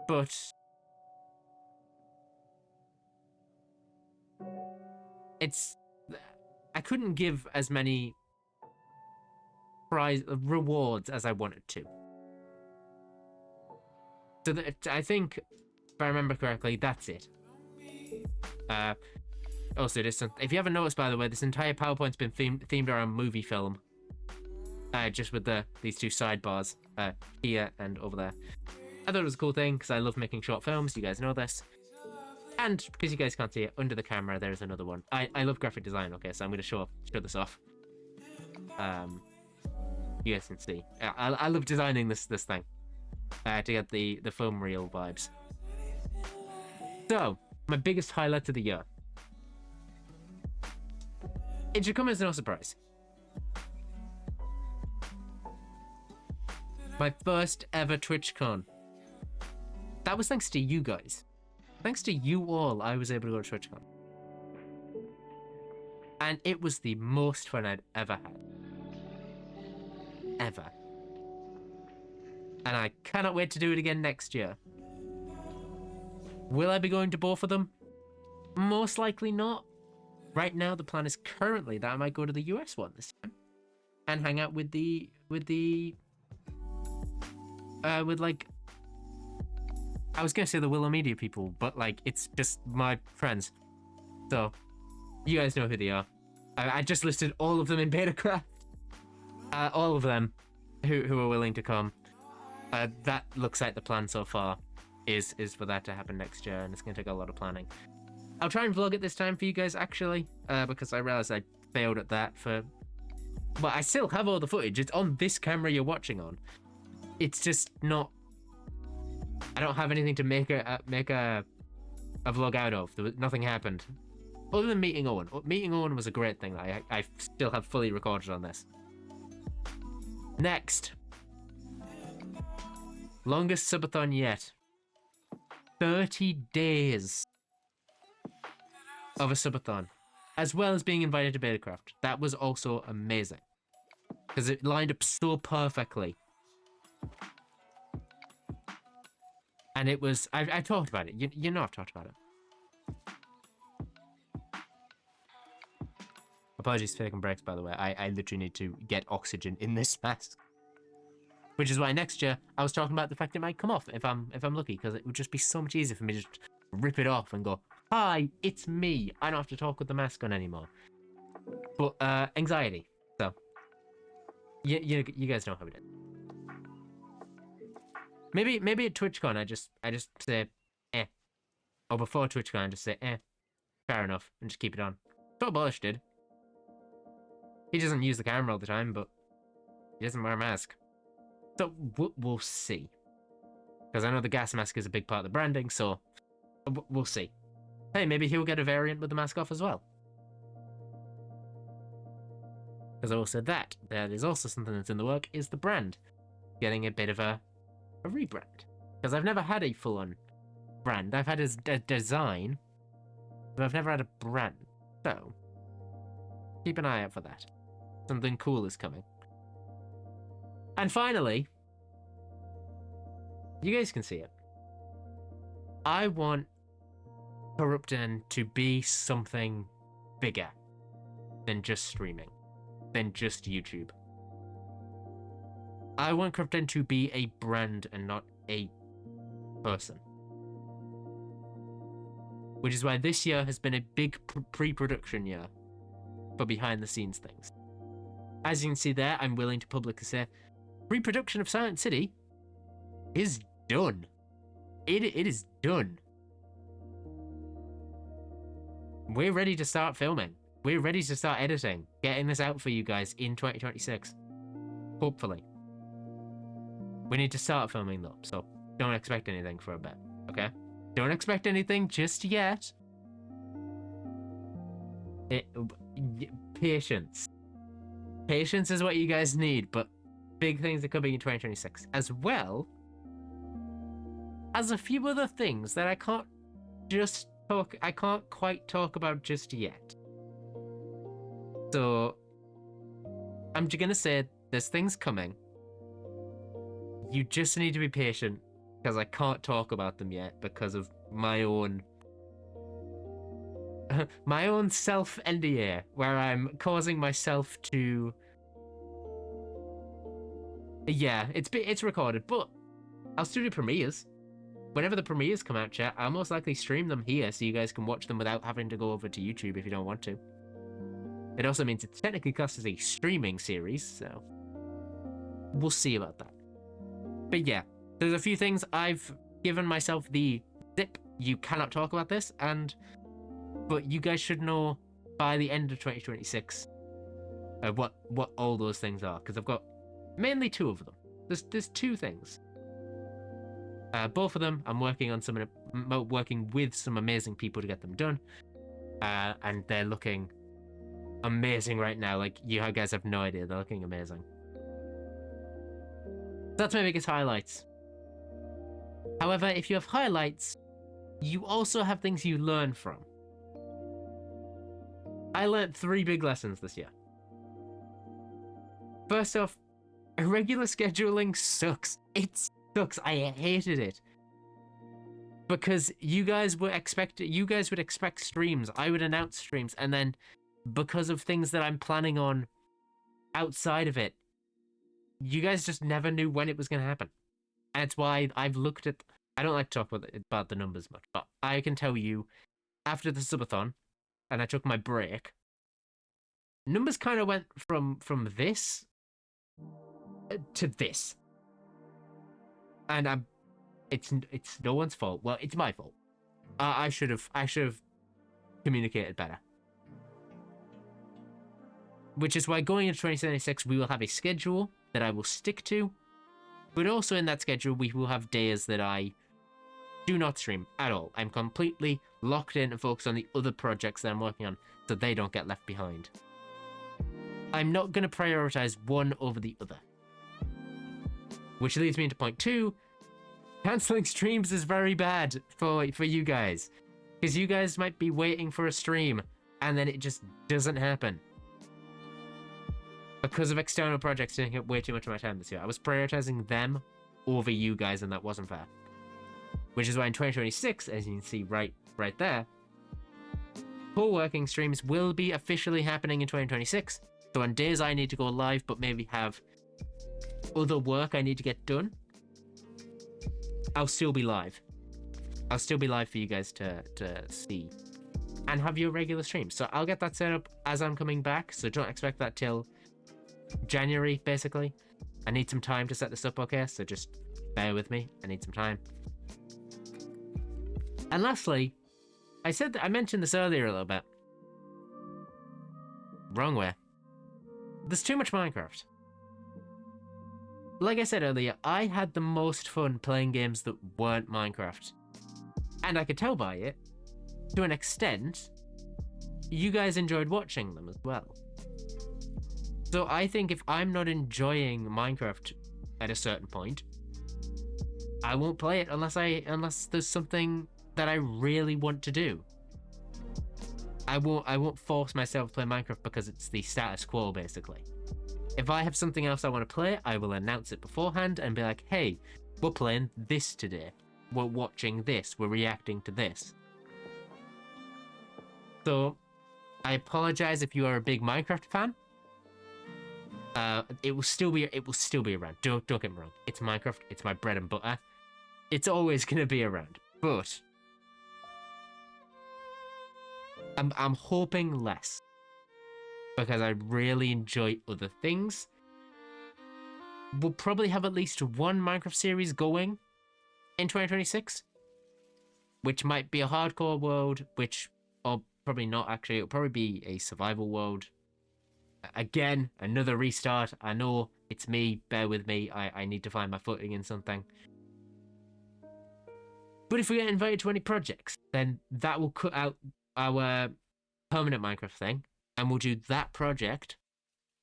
But I couldn't give as many rewards as I wanted to. So I think, if I remember correctly, that's it. Also, if you haven't noticed, by the way, this entire PowerPoint's been themed around movie film. Just with these two sidebars, here and over there. I thought it was a cool thing because I love making short films. You guys know this. And because you guys can't see it, under the camera, there's another one. I love graphic design, okay, so I'm going to show this off. You guys can see. I love designing this thing. to get the foam reel vibes. So, my biggest highlight of the year. It should come as no surprise. My first ever TwitchCon. That was thanks to you guys. Thanks to you all, I was able to go to TwitchCon. And it was the most fun I'd ever had. Ever. And I cannot wait to do it again next year. Will I be going to both of them? Most likely not. Right now, the plan is currently that I might go to the US one this time and hang out with like, I was gonna say the Willow Media people, but like it's just my friends. So you guys know who they are. I just listed all of them in Betacraft. All of them who are willing to come. That looks like the plan so far is for that to happen next year, and it's gonna take a lot of planning. I'll try and vlog it this time for you guys actually, because I realized I failed at that but I still have all the footage. It's on this camera you're watching on. It's just not. I don't have anything to make a vlog out of. Nothing happened, other than meeting Owen. Meeting Owen was a great thing that I still have fully recorded on this. Next, longest subathon yet. 30 days of a subathon, as well as being invited to Betacraft. That was also amazing because it lined up so perfectly. And it was, I talked about it. You know I've talked about it. Apologies for taking breaks, by the way. I literally need to get oxygen in this mask. Which is why next year I was talking about the fact it might come off if I'm lucky, because it would just be so much easier for me to just rip it off and go, "Hi, it's me. I don't have to talk with the mask on anymore." But anxiety. So you guys know how it is. Maybe at TwitchCon I just say eh. Or before TwitchCon I just say eh. Fair enough, and just keep it on. That's what Bullish did. He doesn't use the camera all the time, but he doesn't wear a mask. So we'll see. Because I know the gas mask is a big part of the branding, so we'll see. Hey, maybe he'll get a variant with the mask off as well. Because I will say that is also something that's in the work, is the brand. Getting a bit of a rebrand. Because I've never had a full-on brand. I've had a design, but I've never had a brand. So, keep an eye out for that. Something cool is coming. And finally, you guys can see it. I want Corruptden to be something bigger than just streaming, than just YouTube. I want Corruptden to be a brand and not a person. Which is why this year has been a big pre-production year for behind-the-scenes things. As you can see there, I'm willing to publicly say, pre-production of Silent City is done. It is done. We're ready to start filming. We're ready to start editing, getting this out for you guys in 2026. Hopefully. We need to start filming though, so don't expect anything for a bit, okay? Don't expect anything just yet. Patience. Patience is what you guys need, but big things are coming in 2026, as well as a few other things that I can't quite talk about just yet. So I'm just gonna say there's things coming. You just need to be patient, because I can't talk about them yet because of my own self NDA, where I'm causing myself to. Yeah, it's recorded, but I'll still do premieres. Whenever the premieres come out, chat, I'll most likely stream them here so you guys can watch them without having to go over to YouTube if you don't want to. It also means it technically counts as a streaming series, so we'll see about that. But yeah, there's a few things I've given myself the zip. You cannot talk about this, but you guys should know by the end of 2026 what all those things are, because I've got mainly two of them. There's two things. Both of them, I'm working on working with some amazing people to get them done, and they're looking amazing right now. Like, you guys have no idea, they're looking amazing. That's my biggest highlights. However, if you have highlights, you also have things you learn from. I learned 3 big lessons this year. First off, irregular scheduling sucks. It sucks. I hated it. Because you guys would expect streams. I would announce streams, and then because of things that I'm planning on outside of it, you guys just never knew when it was going to happen. And it's why I've looked at... I don't like to talk about the numbers much, but I can tell you, after the subathon, and I took my break, numbers kind of went from this to this. And it's no one's fault. Well, it's my fault. I should have communicated better. Which is why going into 2076, we will have a schedule that I will stick to. But also in that schedule, we will have days that I do not stream at all. I'm completely locked in and focused on the other projects that I'm working on, so they don't get left behind. I'm not going to prioritize one over the other. Which leads me into point 2. Cancelling streams is very bad for you guys. Because you guys might be waiting for a stream, and then it just doesn't happen. Because of external projects taking up way too much of my time this year. I was prioritizing them over you guys, and that wasn't fair. Which is why in 2026, as you can see right there, co-working streams will be officially happening in 2026. So on days I need to go live, but maybe have other work I need to get done, I'll still be live. I'll still be live for you guys to see. And have your regular streams. So I'll get that set up as I'm coming back. So don't expect that till January, basically. I need some time to set this up, okay? So just bear with me. I need some time. And lastly, I mentioned this earlier a little bit. Wrong way. There's too much Minecraft. Like I said earlier, I had the most fun playing games that weren't Minecraft. And I could tell by it, to an extent, you guys enjoyed watching them as well. So I think if I'm not enjoying Minecraft at a certain point, I won't play it unless there's something that I really want to do. I won't force myself to play Minecraft because it's the status quo, basically. If I have something else I want to play, I will announce it beforehand and be like, hey, we're playing this today. We're watching this. We're reacting to this. So, I apologize if you are a big Minecraft fan. It will still be around. Don't get me wrong. It's Minecraft. It's my bread and butter. It's always gonna be around. But I'm hoping less, because I really enjoy other things. We'll probably have at least one Minecraft series going in 2026, which might be a hardcore world, or probably not actually. It'll probably be a survival world. Again, another restart. I know it's me. Bear with me. I need to find my footing in something. But if we get invited to any projects, then that will cut out our permanent Minecraft thing, and we'll do that project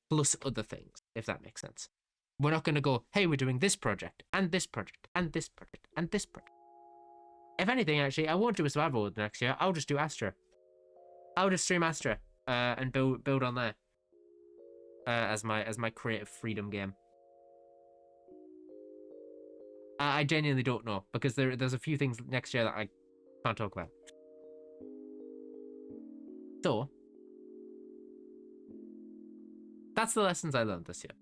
plus other things, if that makes sense. We're not going to go, hey, we're doing this project, and this project, and this project, and this project. If anything, actually, I won't do a survival world next year. I'll just do Astra. I'll just stream Astra and build on there as my creative freedom game. I genuinely don't know, because there's a few things next year that I can't talk about. So, that's the lessons I learned this year.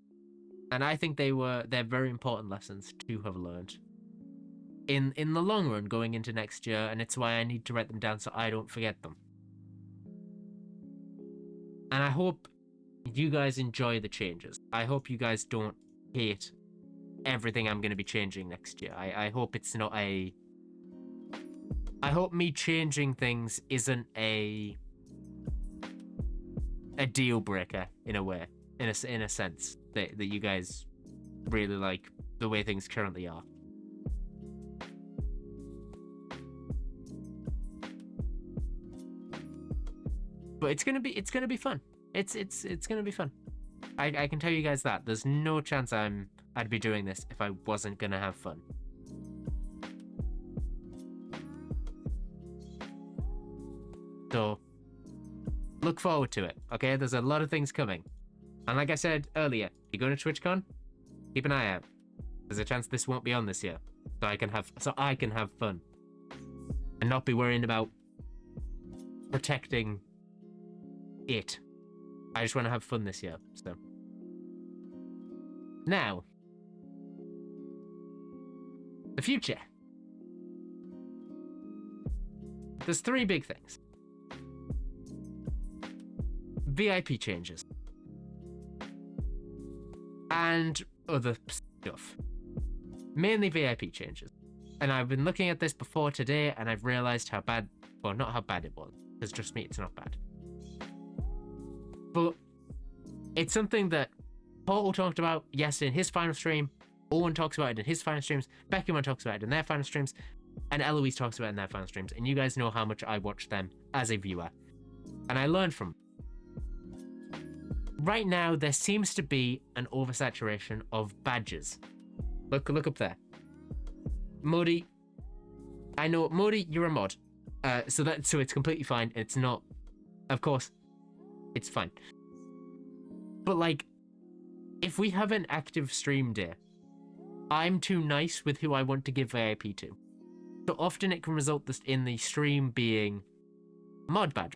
And I think they're very important lessons to have learned in the long run going into next year, and it's why I need to write them down so I don't forget them. And I hope you guys enjoy the changes. I hope you guys don't hate everything I'm going to be changing next year. I hope it's not I hope me changing things isn't a deal breaker in a way, in a sense that you guys really like the way things currently are. But it's gonna be fun. It's gonna be fun. I can tell you guys that. There's no chance I'd be doing this if I wasn't gonna have fun. So look forward to it, okay? There's a lot of things coming. And like I said earlier, you're going to TwitchCon? Keep an eye out. There's a chance this won't be on this year. So I can have fun. And not be worrying about protecting it. I just want to have fun this year, so. Now, the future. There's 3 big things. VIP changes. And other stuff. Mainly VIP changes. And I've been looking at this before today, and I've realized how bad, well, not how bad it was, because trust me, it's not bad. But it's something that Portal talked about, yes, in his final stream. Owen talks about it in his final streams. Beckymon talks about it in their final streams. And Eloise talks about it in their final streams. And you guys know how much I watch them as a viewer. And I learn from them. Right now, there seems to be an oversaturation of badges. Look up there. Modi, I know, Modi, you're a mod. So it's completely fine. It's not, of course, it's fine. But like, if we have an active stream day, I'm too nice with who I want to give VIP to. So often it can result in the stream being mod badge,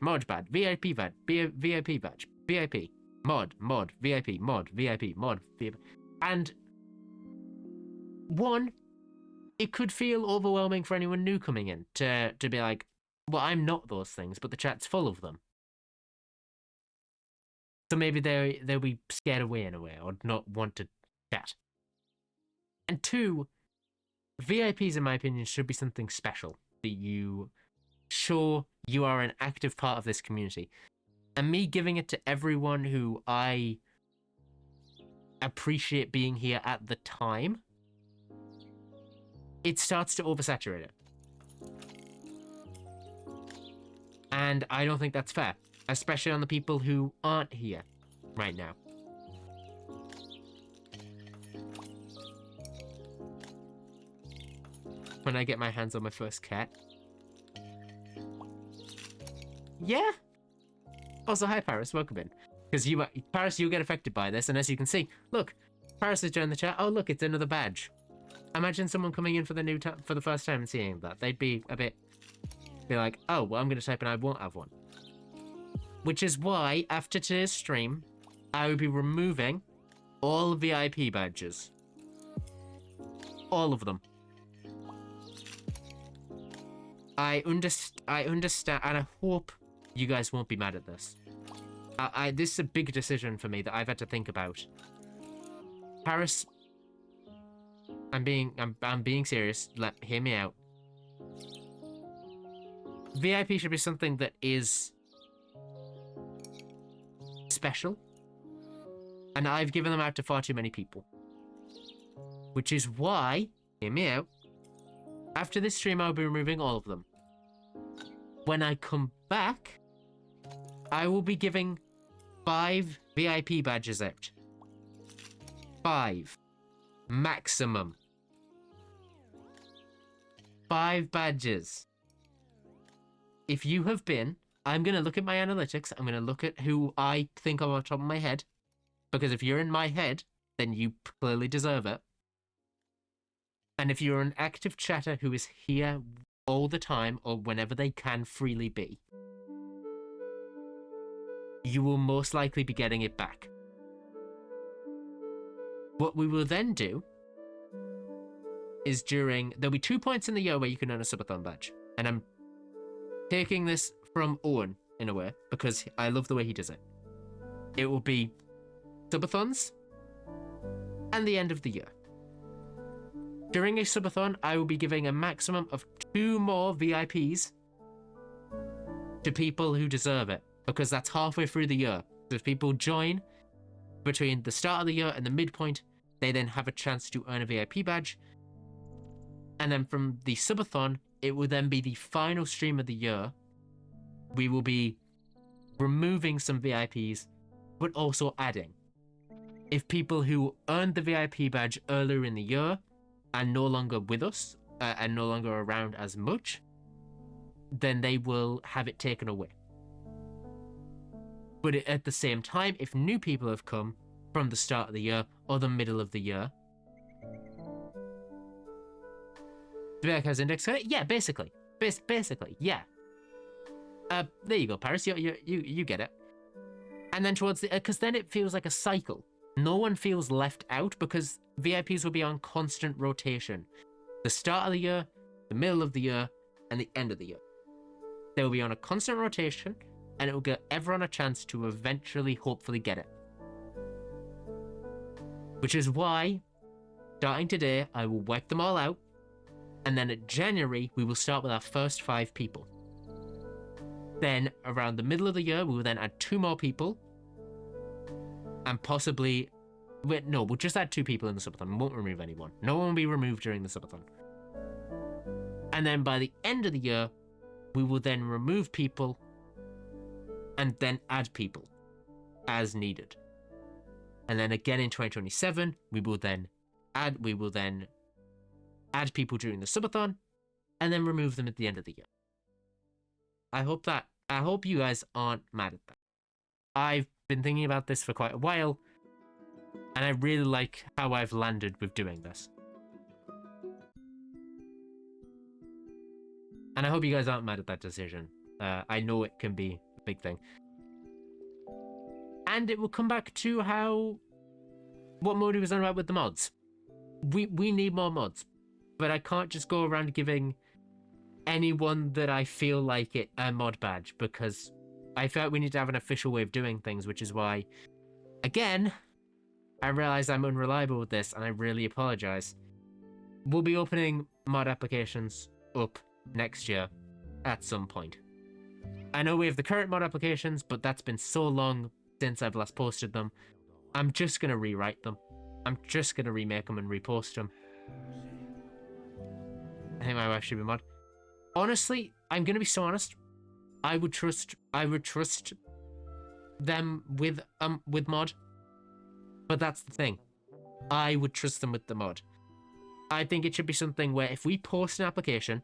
VIP badge, VIP badge, VIP, mod, VIP, mod, VIP, mod, VIP. And one, it could feel overwhelming for anyone new coming in to be like, well, I'm not those things, but the chat's full of them. So maybe they'll be scared away in a way, or not want to chat. And 2, VIPs, in my opinion, should be something special that you show you are an active part of this community. And me giving it to everyone who I appreciate being here at the time, it starts to oversaturate it. And I don't think that's fair, especially on the people who aren't here right now. When I get my hands on my first cat. Yeah. Also, hi Paris, welcome in. Because Paris, you get affected by this, and as you can see, look, Paris has joined the chat. Oh, look, it's another badge. Imagine someone coming in for the first time and seeing that. They'd be like, oh, well, I'm going to type in I won't have one. Which is why, after today's stream, I will be removing all VIP badges. All of them. I understand, and I hope you guys won't be mad at this. This is a big decision for me that I've had to think about. Paris, I'm being serious. Hear me out. VIP should be something that is special, and I've given them out to far too many people. Which is why, hear me out, after this stream I'll be removing all of them. When I come back, I will be giving 5 VIP badges out. 5. Maximum. 5 badges. If you have been, I'm going to look at my analytics. I'm going to look at who I think of on top of my head. Because if you're in my head, then you clearly deserve it. And if you're an active chatter who is here all the time or whenever they can freely be, you will most likely be getting it back. What we will then do is there'll be 2 points in the year where you can earn a subathon badge. And I'm taking this from Owen in a way because I love the way he does it. It will be subathons and the end of the year. During a subathon, I will be giving a maximum of 2 more VIPs to people who deserve it, because that's halfway through the year. So if people join between the start of the year and the midpoint, they then have a chance to earn a VIP badge. And then from the subathon, it will then be the final stream of the year. We will be removing some VIPs, but also adding. If people who earned the VIP badge earlier in the year are no longer with us, and no longer around as much, then they will have it taken away. But at the same time, if new people have come from the start of the year or the middle of the year, the Bearcats index, yeah, basically, yeah. There you go, Paris. You get it. And then towards the, because then it feels like a cycle. No one feels left out because VIPs will be on constant rotation. The start of the year, the middle of the year, and the end of the year. They will be on a constant rotation, and it will give everyone a chance to eventually, hopefully, get it. Which is why, starting today, I will wipe them all out, and then at January, we will start with our first 5 people. Then, around the middle of the year, we will then add 2 more people, and possibly... Wait, no, we'll just add 2 people in the subathon. We won't remove anyone. No one will be removed during the subathon. And then by the end of the year, we will then remove people and then add people as needed. And then again in 2027, we will then add people during the subathon and then remove them at the end of the year. I hope you guys aren't mad at that. I've been thinking about this for quite a while, and I really like how I've landed with doing this. And I hope you guys aren't mad at that decision. I know it can be a big thing. And it will come back to what Modi was on about with the mods. We need more mods. But I can't just go around giving anyone that I feel like it a mod badge, because I felt we need to have an official way of doing things, which is why, again, I realize I'm unreliable with this, and I really apologize. We'll be opening mod applications up next year at some point. I know we have the current mod applications, but that's been so long since I've last posted them. I'm just going to rewrite them. I'm just going to remake them and repost them. I think my wife should be mod. Honestly, I'm going to be so honest. I would trust them with mod. But that's the thing. I would trust them with the mod. I think it should be something where if we post an application,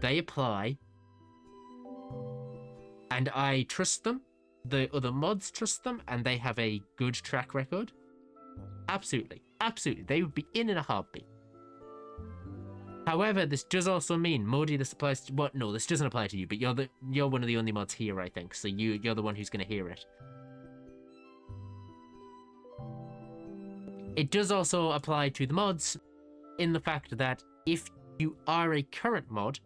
they apply, and I trust them, the other mods trust them, and they have a good track record. Absolutely. Absolutely. They would be in a heartbeat. However, this does also mean, Modi, this applies to... Well, no, this doesn't apply to you, but you're one of the only mods here, I think, so you're the one who's going to hear it. It does also apply to the mods in the fact that if you are a current mod,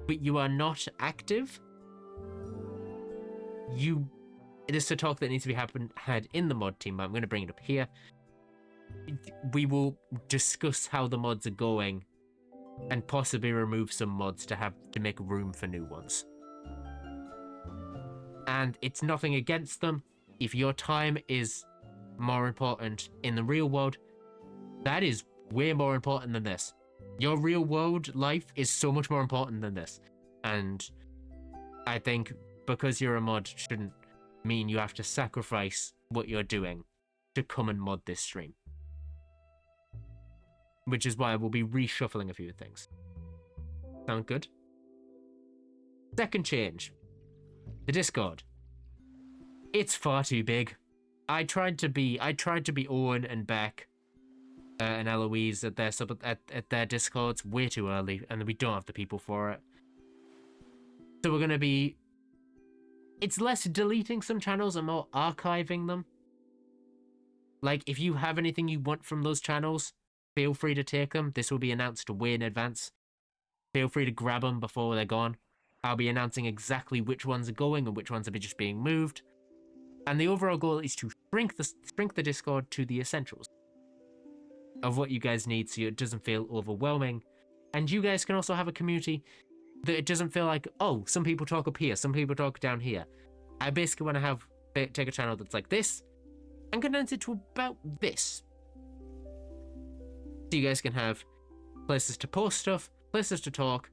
but you are not active, it is a talk that needs to be had in the mod team, but I'm going to bring it up here. We will discuss how the mods are going and possibly remove some mods to make room for new ones. And it's nothing against them. If your time is more important in the real world, that is way more important than this. Your real world life is so much more important than this. And I think because you're a mod shouldn't mean you have to sacrifice what you're doing to come and mod this stream. Which is why we'll be reshuffling a few things. Sound good? Second change. The Discord. It's far too big. I tried to be Owen and Beck and Eloise at their Discords way too early, and we don't have the people for it. So we're gonna be... It's less deleting some channels and more archiving them. Like, if you have anything you want from those channels, feel free to take them. This will be announced way in advance. Feel free to grab them before they're gone. I'll be announcing exactly which ones are going and which ones are just being moved. And the overall goal is to shrink the Discord to the essentials of what you guys need so it doesn't feel overwhelming. And you guys can also have a community that it doesn't feel like, oh, some people talk up here, some people talk down here. I basically want to take a channel that's like this and condense it to about this. So you guys can have places to post stuff, places to talk,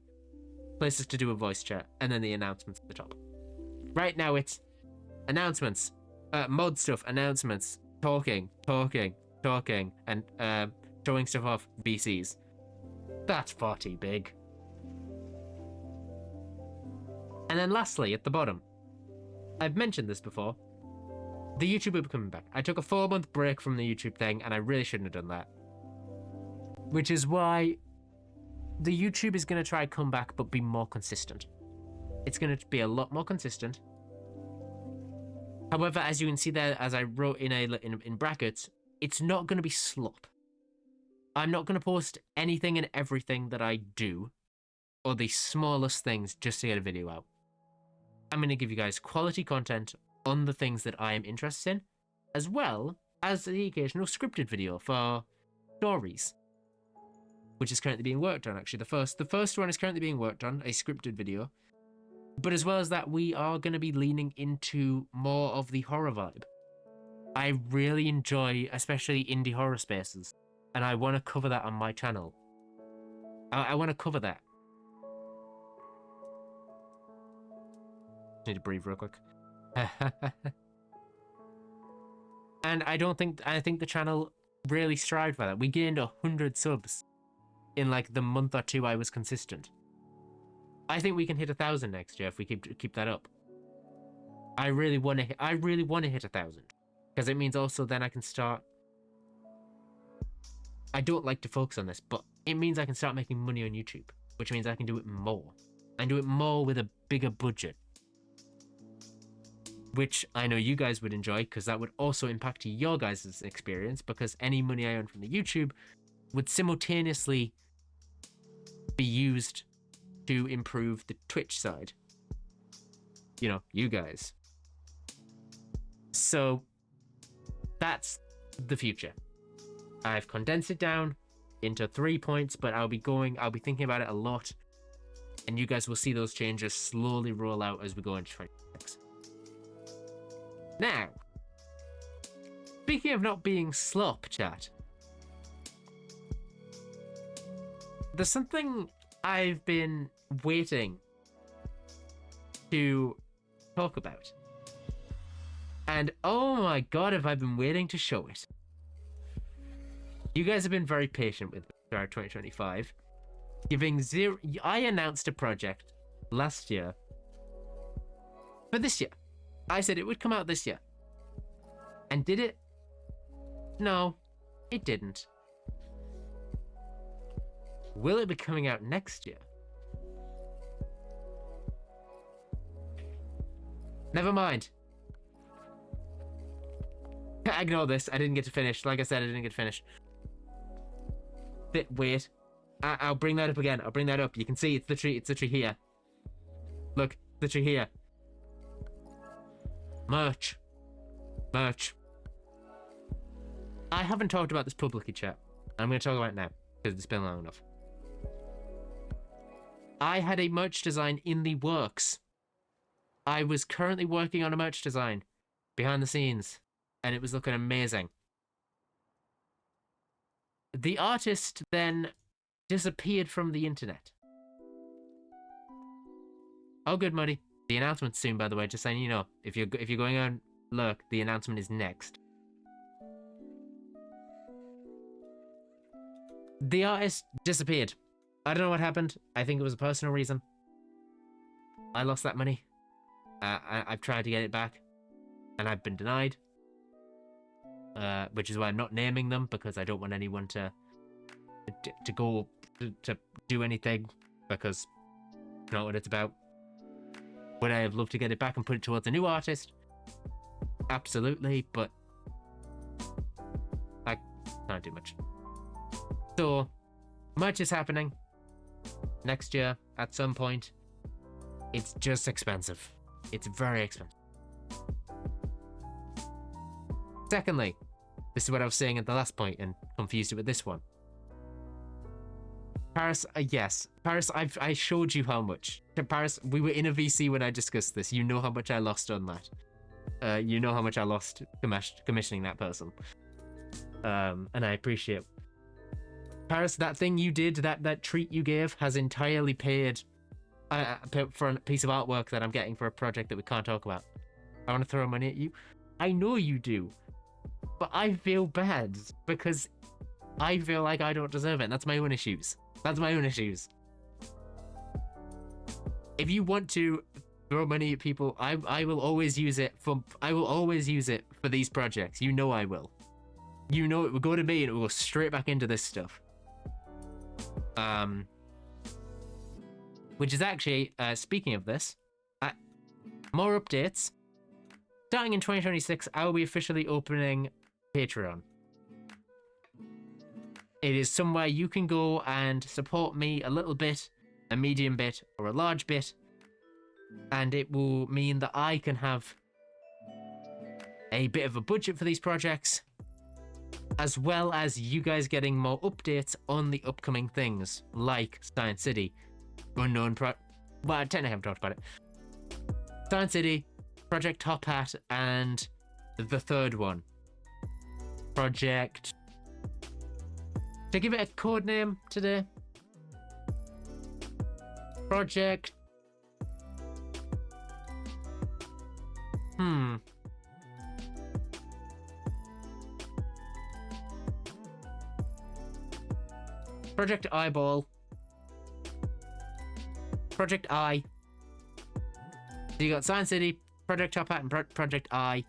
places to do a voice chat, and then the announcements at the top. Right now it's announcements, mod stuff, announcements, talking, and showing stuff off VCs. That's far too big. And then lastly, at the bottom, I've mentioned this before, the YouTube will be coming back. I took a 4-month break from the YouTube thing, and I really shouldn't have done that. Which is why the YouTube is going to try come back, but be more consistent. It's going to be a lot more consistent. However, as you can see there, as I wrote in brackets, it's not going to be slop. I'm not going to post anything and everything that I do, or the smallest things, just to get a video out. I'm going to give you guys quality content on the things that I am interested in, as well as the occasional scripted video for stories, which is currently being worked on. Actually, the first one is currently being worked on, a scripted video. But as well as that, we are going to be leaning into more of the horror vibe. I really enjoy, especially indie horror spaces, and I want to cover that on my channel. I want to cover that. Need to breathe real quick. And I think the channel really strived for that. We gained 100 subs in like the month or two I was consistent. I think we can hit 1,000 next year if we keep that up. I really want to hit 1,000, because it means also then I can start. I don't like to focus on this, but it means I can start making money on YouTube, which means I can do it more, and do it more with a bigger budget, which I know you guys would enjoy, because that would also impact your guys' experience, because any money I earn from the YouTube would simultaneously be used to improve the Twitch side. You know, you guys. So that's the future. I've condensed it down into 3 points, but I'll be thinking about it a lot, and you guys will see those changes slowly roll out as we go into 2026. Now, speaking of not being slop, chat, there's something I've been waiting to talk about. And oh my god, have I been waiting to show it. You guys have been very patient with me throughout 2025. I announced a project last year for this year. I said it would come out this year. And did it? No, it didn't. Will it be coming out next year? Never mind. Ignore this. I didn't get to finish. Like I said, I didn't get to finish. Wait. I'll bring that up again. I'll bring that up. You can see it's the tree. It's the tree here. Look, the tree here. Merch. I haven't talked about this publicly, chat. I'm going to talk about it now, because it's been long enough. I had a merch design in the works. I was currently working on a merch design behind the scenes, and it was looking amazing. The artist then disappeared from the internet. Oh, good, Muddy. The announcement's soon, by the way, just saying, you know, if you're going on lurk, the announcement is next. The artist disappeared. I don't know what happened. I think it was a personal reason. I lost that money. I've tried to get it back, and I've been denied. Which is why I'm not naming them, because I don't want anyone to do anything, because it's not what it's about. Would I have loved to get it back and put it towards a new artist? Absolutely, but I can't do much. So, merch is happening next year at some point. It's just expensive. It's very expensive. Secondly, this is what I was saying at the last point and confused it with this one. Paris, yes. Paris, I showed you how much. Paris, we were in a VC when I discussed this. You know how much I lost on that. You know how much I lost commissioning that person. And I appreciate Paris, that thing you did, that treat you gave, has entirely paid for a piece of artwork that I'm getting for a project that we can't talk about. I want to throw money at you. I know you do, but I feel bad because I feel like I don't deserve it. And that's my own issues. That's my own issues. If you want to throw money at people, I will always use it for. I will always use it for these projects. You know I will. You know it will go to me and it will go straight back into this stuff. Which is actually, speaking of this, more updates. Starting in 2026, I will be officially opening Patreon. It is somewhere you can go and support me a little bit, a medium bit, or a large bit. And it will mean that I can have a bit of a budget for these projects, as well as you guys getting more updates on the upcoming things, like Science City, well, technically I haven't talked about it. Science City, Project Top Hat, and the third one. Project... To give it a code name today? Project... Project Eyeball. Project Eye. So you got Science City, Project Top Hat, and Project Eye.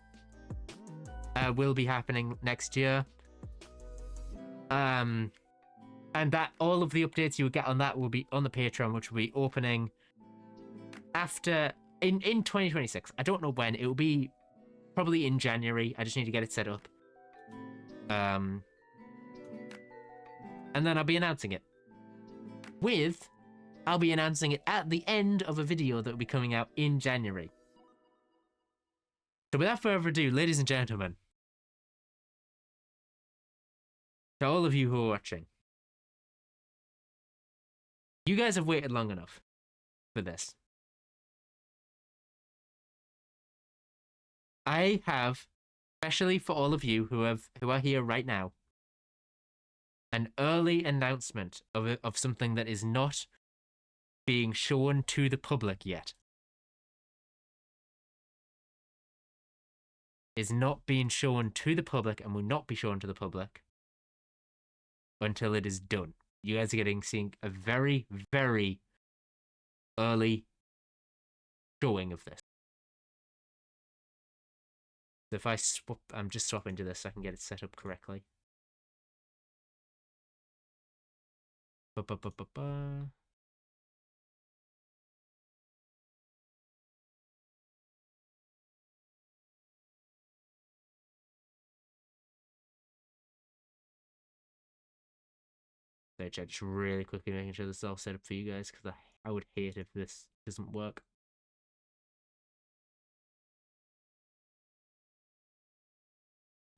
Will be happening next year. And that all of the updates you will get on that will be on the Patreon, which will be opening after in 2026. I don't know when. It will be probably in January. I just need to get it set up. And then I'll be announcing it. I'll be announcing it at the end of a video that will be coming out in January. So without further ado, ladies and gentlemen, to all of you who are watching, you guys have waited long enough for this. I have, especially for all of you who are here right now, an early announcement of something that is not being shown to the public yet. Is not being shown to the public and will not be shown to the public until it is done. You guys are seeing a very, very early showing of this. So if I swap, I'm just swapping to this so I can get it set up correctly. So just really quickly making sure this is all set up for you guys, because I would hate if this doesn't work.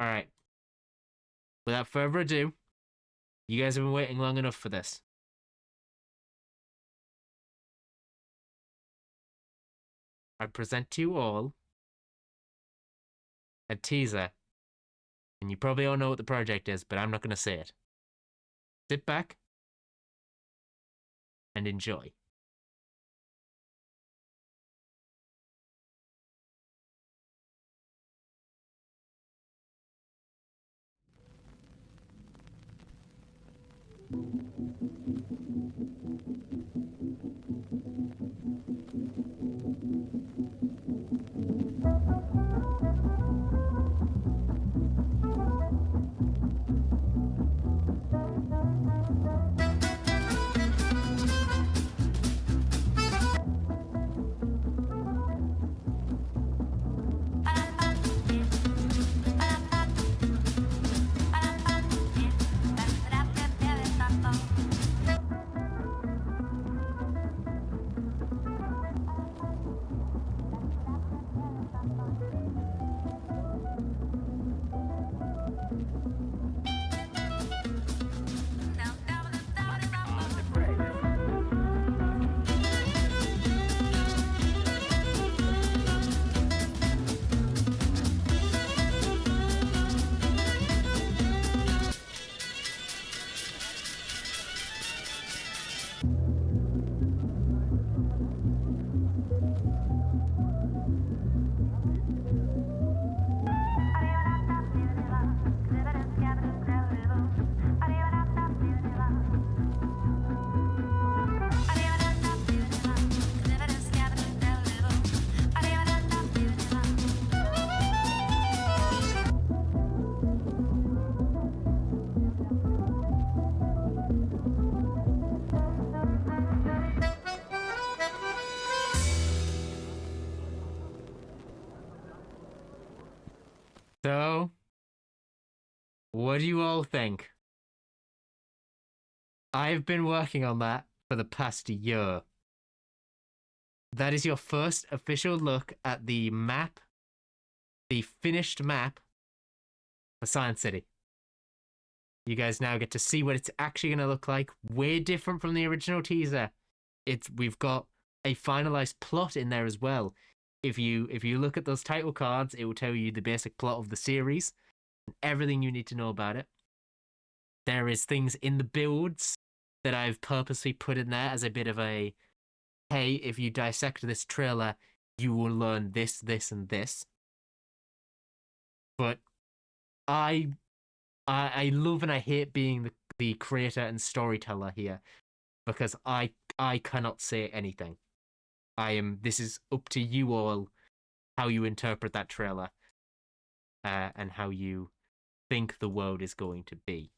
Alright. Without further ado, you guys have been waiting long enough for this. I present to you all a teaser. And you probably all know what the project is, but I'm not going to say it. Sit back and enjoy. So, what do you all think? I've been working on that for the past year. That is your first official look at the map, the finished map for Science City. You guys now get to see what it's actually going to look like. Way different from the original teaser. We've got a finalized plot in there as well. If you look at those title cards, it will tell you the basic plot of the series and everything you need to know about it. There is things in the builds that I've purposely put in there as a bit of a, hey, if you dissect this trailer, you will learn this, this, and this. But I love and I hate being the creator and storyteller here, because I cannot say anything. This is up to you all how you interpret that trailer, and how you think the world is going to be.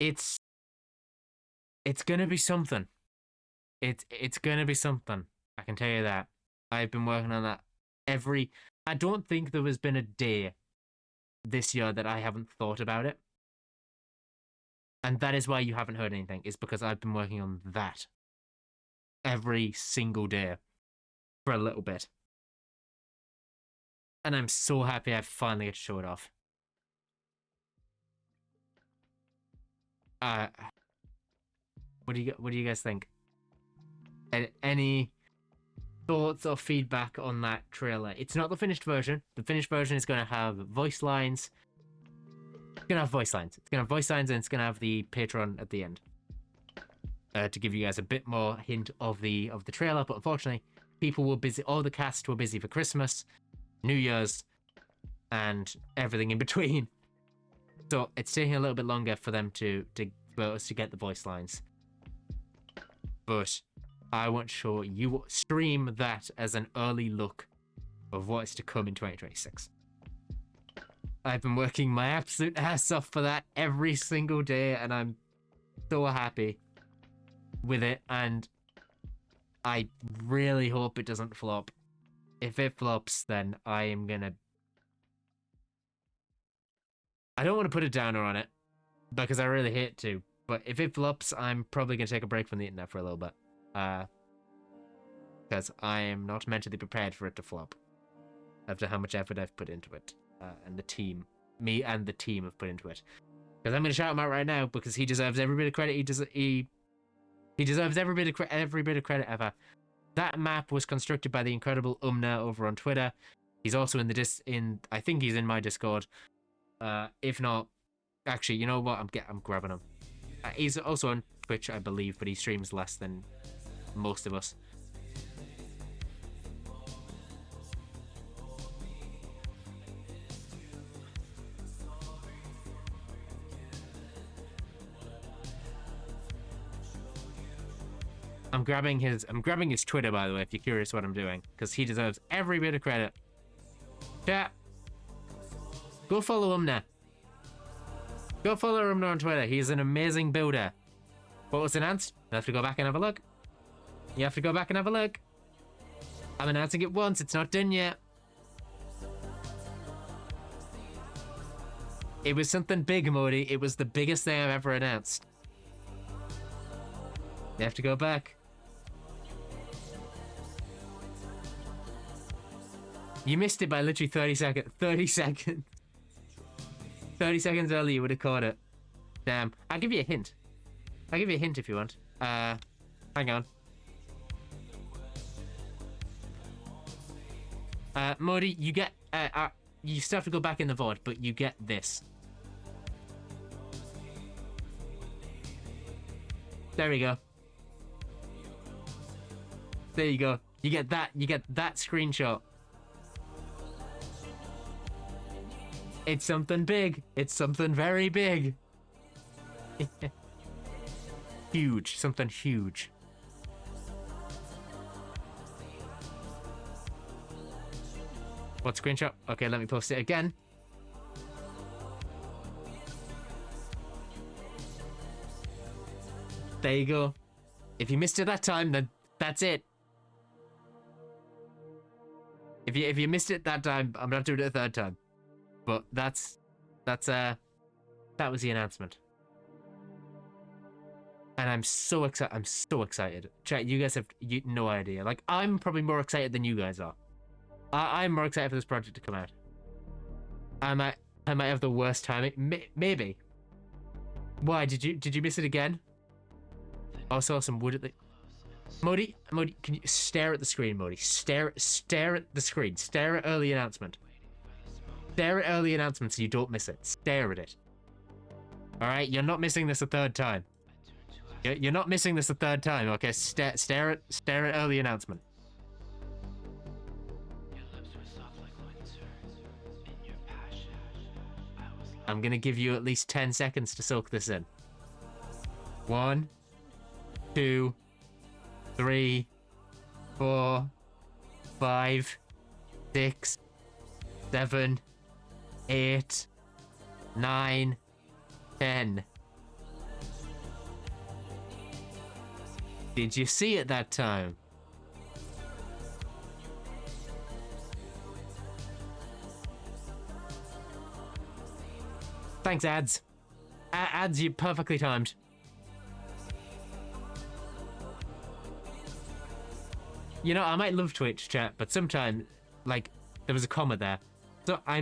It's gonna be something. It's gonna be something. I can tell you that. I've been working on that I don't think there has been a day this year that I haven't thought about it. And that is why you haven't heard anything, is because I've been working on that every single day for a little bit. And I'm so happy I finally get to show it off. What do you guys think? Any thoughts or feedback on that trailer? It's not the finished version. The finished version is going to have voice lines. It's going to have voice lines. It's going to have voice lines, and it's going to have the Patreon at the end. To give you guys a bit more hint of the trailer, but unfortunately, people were busy. All the cast were busy for Christmas, New Year's, and everything in between. So it's taking a little bit longer for them for us to get the voice lines. But I want to show you, stream that as an early look of what is to come in 2026. I've been working my absolute ass off for that every single day, and I'm so happy with it, and I really hope it doesn't flop. If it flops, then I don't want to put a downer on it, because I really hate to, but if it flops, I'm probably going to take a break from the internet for a little bit. Because I am not mentally prepared for it to flop after how much effort I've put into it, and me and the team have put into it. Because I'm going to shout him out right now, because he deserves every bit of credit. He deserves every bit of credit ever. That map was constructed by the incredible Umna over on Twitter. He's also I think he's in my Discord. If not, actually, you know what? I'm grabbing him. He's also on Twitch, I believe, but he streams less than most of us. I'm grabbing his Twitter, by the way, if you're curious what I'm doing, because he deserves every bit of credit. Chat, go follow him now. Go follow him on Twitter. He's an amazing builder. What was announced? You have to go back and have a look. I'm announcing it once. It's not done yet. It was something big, Modi. It was the biggest thing I've ever announced. You have to go back. You missed it by literally 30 seconds. 30 seconds. 30 seconds early, you would have caught it. Damn. I'll give you a hint. I'll give you a hint if you want. Hang on. Modi, you get... you still have to go back in the VOD, but you get this. There we go. There you go. You get that screenshot. It's something big. It's something very big. Huge. Something huge. What screenshot? Okay, let me post it again. There you go. If you missed it that time, then that's it. If you missed it that time, I'm not doing it a third time. But that was the announcement. And I'm so excited. I'm so excited. Chat, you guys have no idea. Like, I'm probably more excited than you guys are. I'm more excited for this project to come out. I might have the worst timing. Maybe. Why did you miss it again? I saw some wood at the. Modi, can you stare at the screen, Modi? Stare at the screen. Stare at early announcement. Stare at early announcement so you don't miss it. Stare at it. All right, you're not missing this a third time. You're not missing this a third time. Okay, stare at early announcement. I'm gonna give you at least 10 seconds to soak this in. 1, 2, 3, 4, 5, 6, 7, 8, 9, 10. Did you see it that time? Thanks, ads. Ads, you perfectly timed. You know, I might love Twitch, chat, but sometimes, like, there was a comma there. So I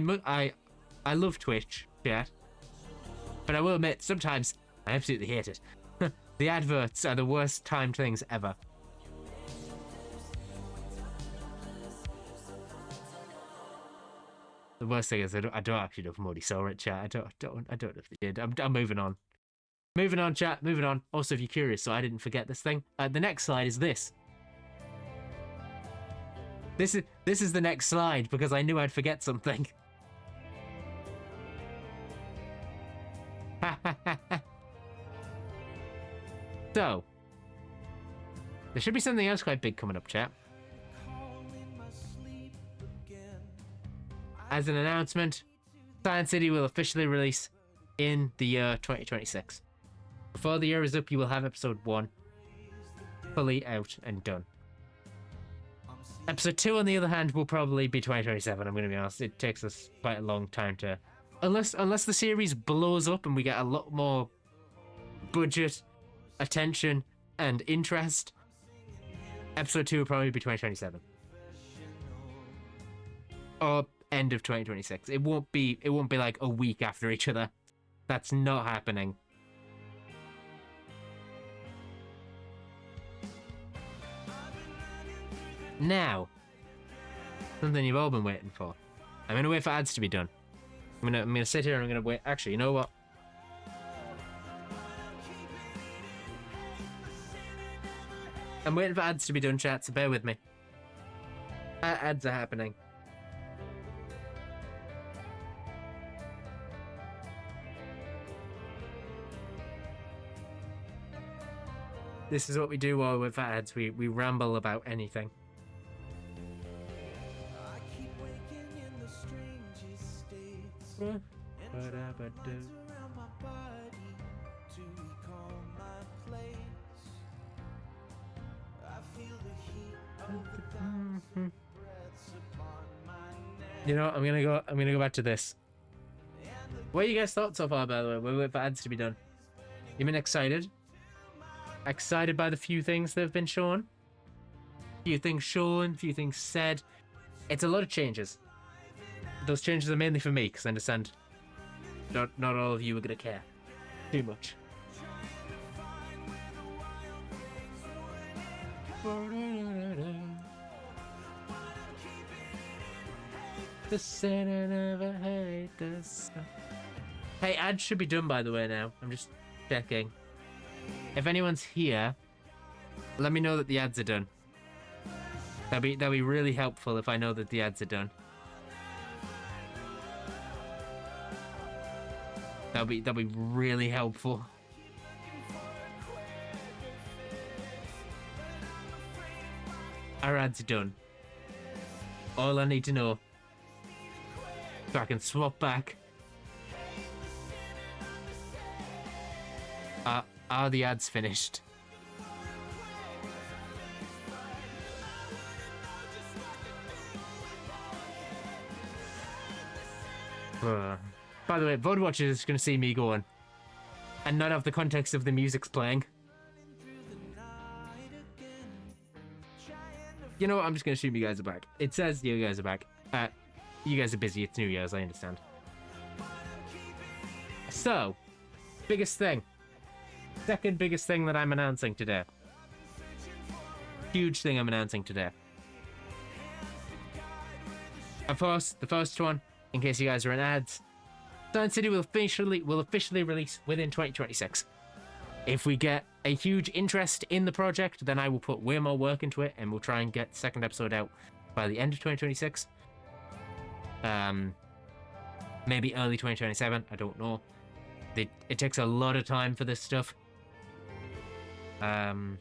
love Twitch, chat. But I will admit, sometimes I absolutely hate it. The adverts are the worst timed things ever. The worst thing is I don't actually know if Modi saw it, chat. I don't know if they did. I'm moving on. Moving on, chat. Moving on. Also, if you're curious, so I didn't forget this thing. The next slide is this. This is the next slide because I knew I'd forget something. So, there should be something else quite big coming up, chat. As an announcement, Science City will officially release in the year 2026. Before the year is up, you will have episode 1 fully out and done. Episode 2, on the other hand, will probably be 2027, I'm going to be honest. It takes us quite a long time to... Unless the series blows up and we get a lot more budget, attention, and interest, episode 2 will probably be 2027. Or end of 2026. It won't be like a week after each other. That's not happening. Now, something you've all been waiting for. I'm gonna wait for ads to be done. I'm gonna sit here and I'm gonna wait. Actually, you know what? I'm waiting for ads to be done, chat, so bear with me. Ads are happening. This is what we do while we're for ads. We ramble about anything. You know, I'm gonna go back to this. What are you guys' thoughts so far, by the way? We're waiting for ads to be done. You been excited? Excited by the few things that have been shown? Few things shown, few things said. It's a lot of changes. Those changes are mainly for me, because I understand not all of you are gonna care too much. The sinner never hate the sun. Hey, ads should be done, by the way, now. I'm just checking. If anyone's here, let me know that the ads are done. That'd be really helpful if I know that the ads are done. That'd be really helpful. Our ads are done. All I need to know, so I can swap back. Are the ads finished? By the way, VOD watchers is going to see me going and not have the context of the music's playing. You know what? I'm just going to assume you guys are back. It says you guys are back. You guys are busy. It's New Year's. I understand. So, biggest thing. Second biggest thing that I'm announcing today. Huge thing I'm announcing today. Of course, the first one, in case you guys are in ads, Science City will officially release within 2026. If we get a huge interest in the project, then I will put way more work into it, and we'll try and get the second episode out by the end of 2026. Maybe early 2027. I don't know. It takes a lot of time for this stuff. And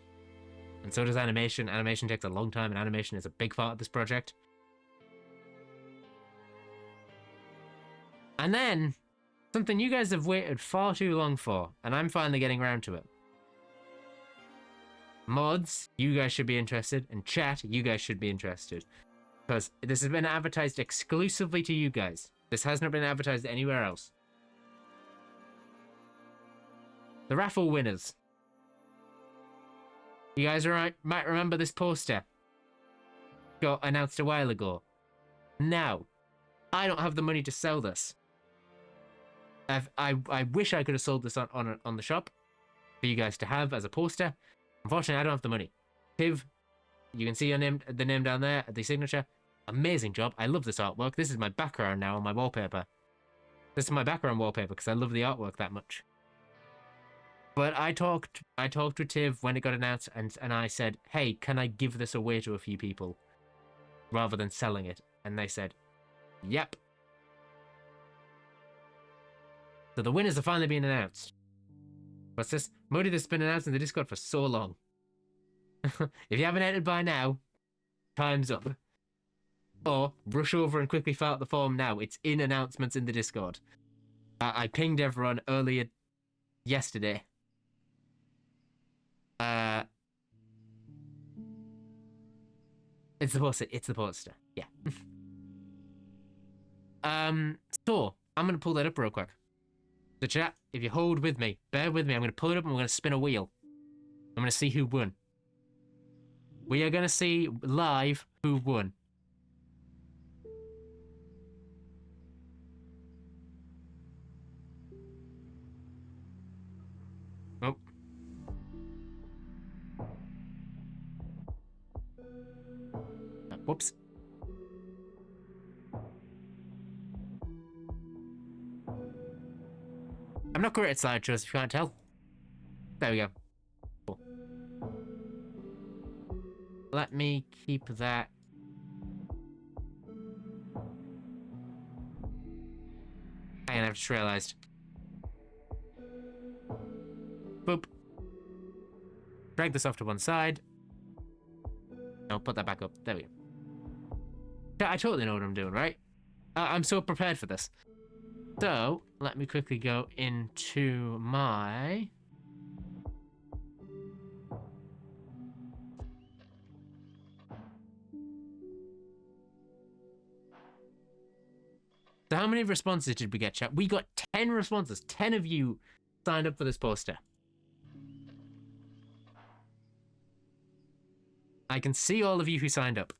so does animation. Animation takes a long time, and animation is a big part of this project. And then, something you guys have waited far too long for, and I'm finally getting around to it. Mods, you guys should be interested, and chat, you guys should be interested. Because this has been advertised exclusively to you guys. This has not been advertised anywhere else. The raffle winners. You guys might remember this poster. Got announced a while ago. Now, I don't have the money to sell this. I wish I could have sold this on the shop for you guys to have as a poster. Unfortunately, I don't have the money. Tiv, you can see your name, the name down there, the signature. Amazing job. I love this artwork. This is my background now on my wallpaper. This is my background wallpaper because I love the artwork that much. But I talked with Tiv when it got announced, and I said, hey, can I give this away to a few people rather than selling it? And they said, yep. So the winners are finally being announced. What's this? Modi, this has been announced in the Discord for so long. If you haven't entered by now, time's up. Or rush over and quickly fill out the form now. It's in announcements in the Discord. I pinged everyone earlier yesterday. It's the poster. It's the poster. Yeah. So I'm gonna pull that up real quick. So chat, if you hold with me, bear with me. I'm gonna pull it up and we're gonna spin a wheel. I'm gonna see who won. We are gonna see live who won. Oh. Whoops. I'm not great at slideshows if you can't tell. There we go. Cool. Let me keep that. Hang on, I've just realized. Boop. Drag this off to one side. I'll put that back up. There we go. I totally know what I'm doing, right? I'm so prepared for this. So, let me quickly go into my... So how many responses did we get, chat? We got 10 responses. 10 of you signed up for this poster. I can see all of you who signed up.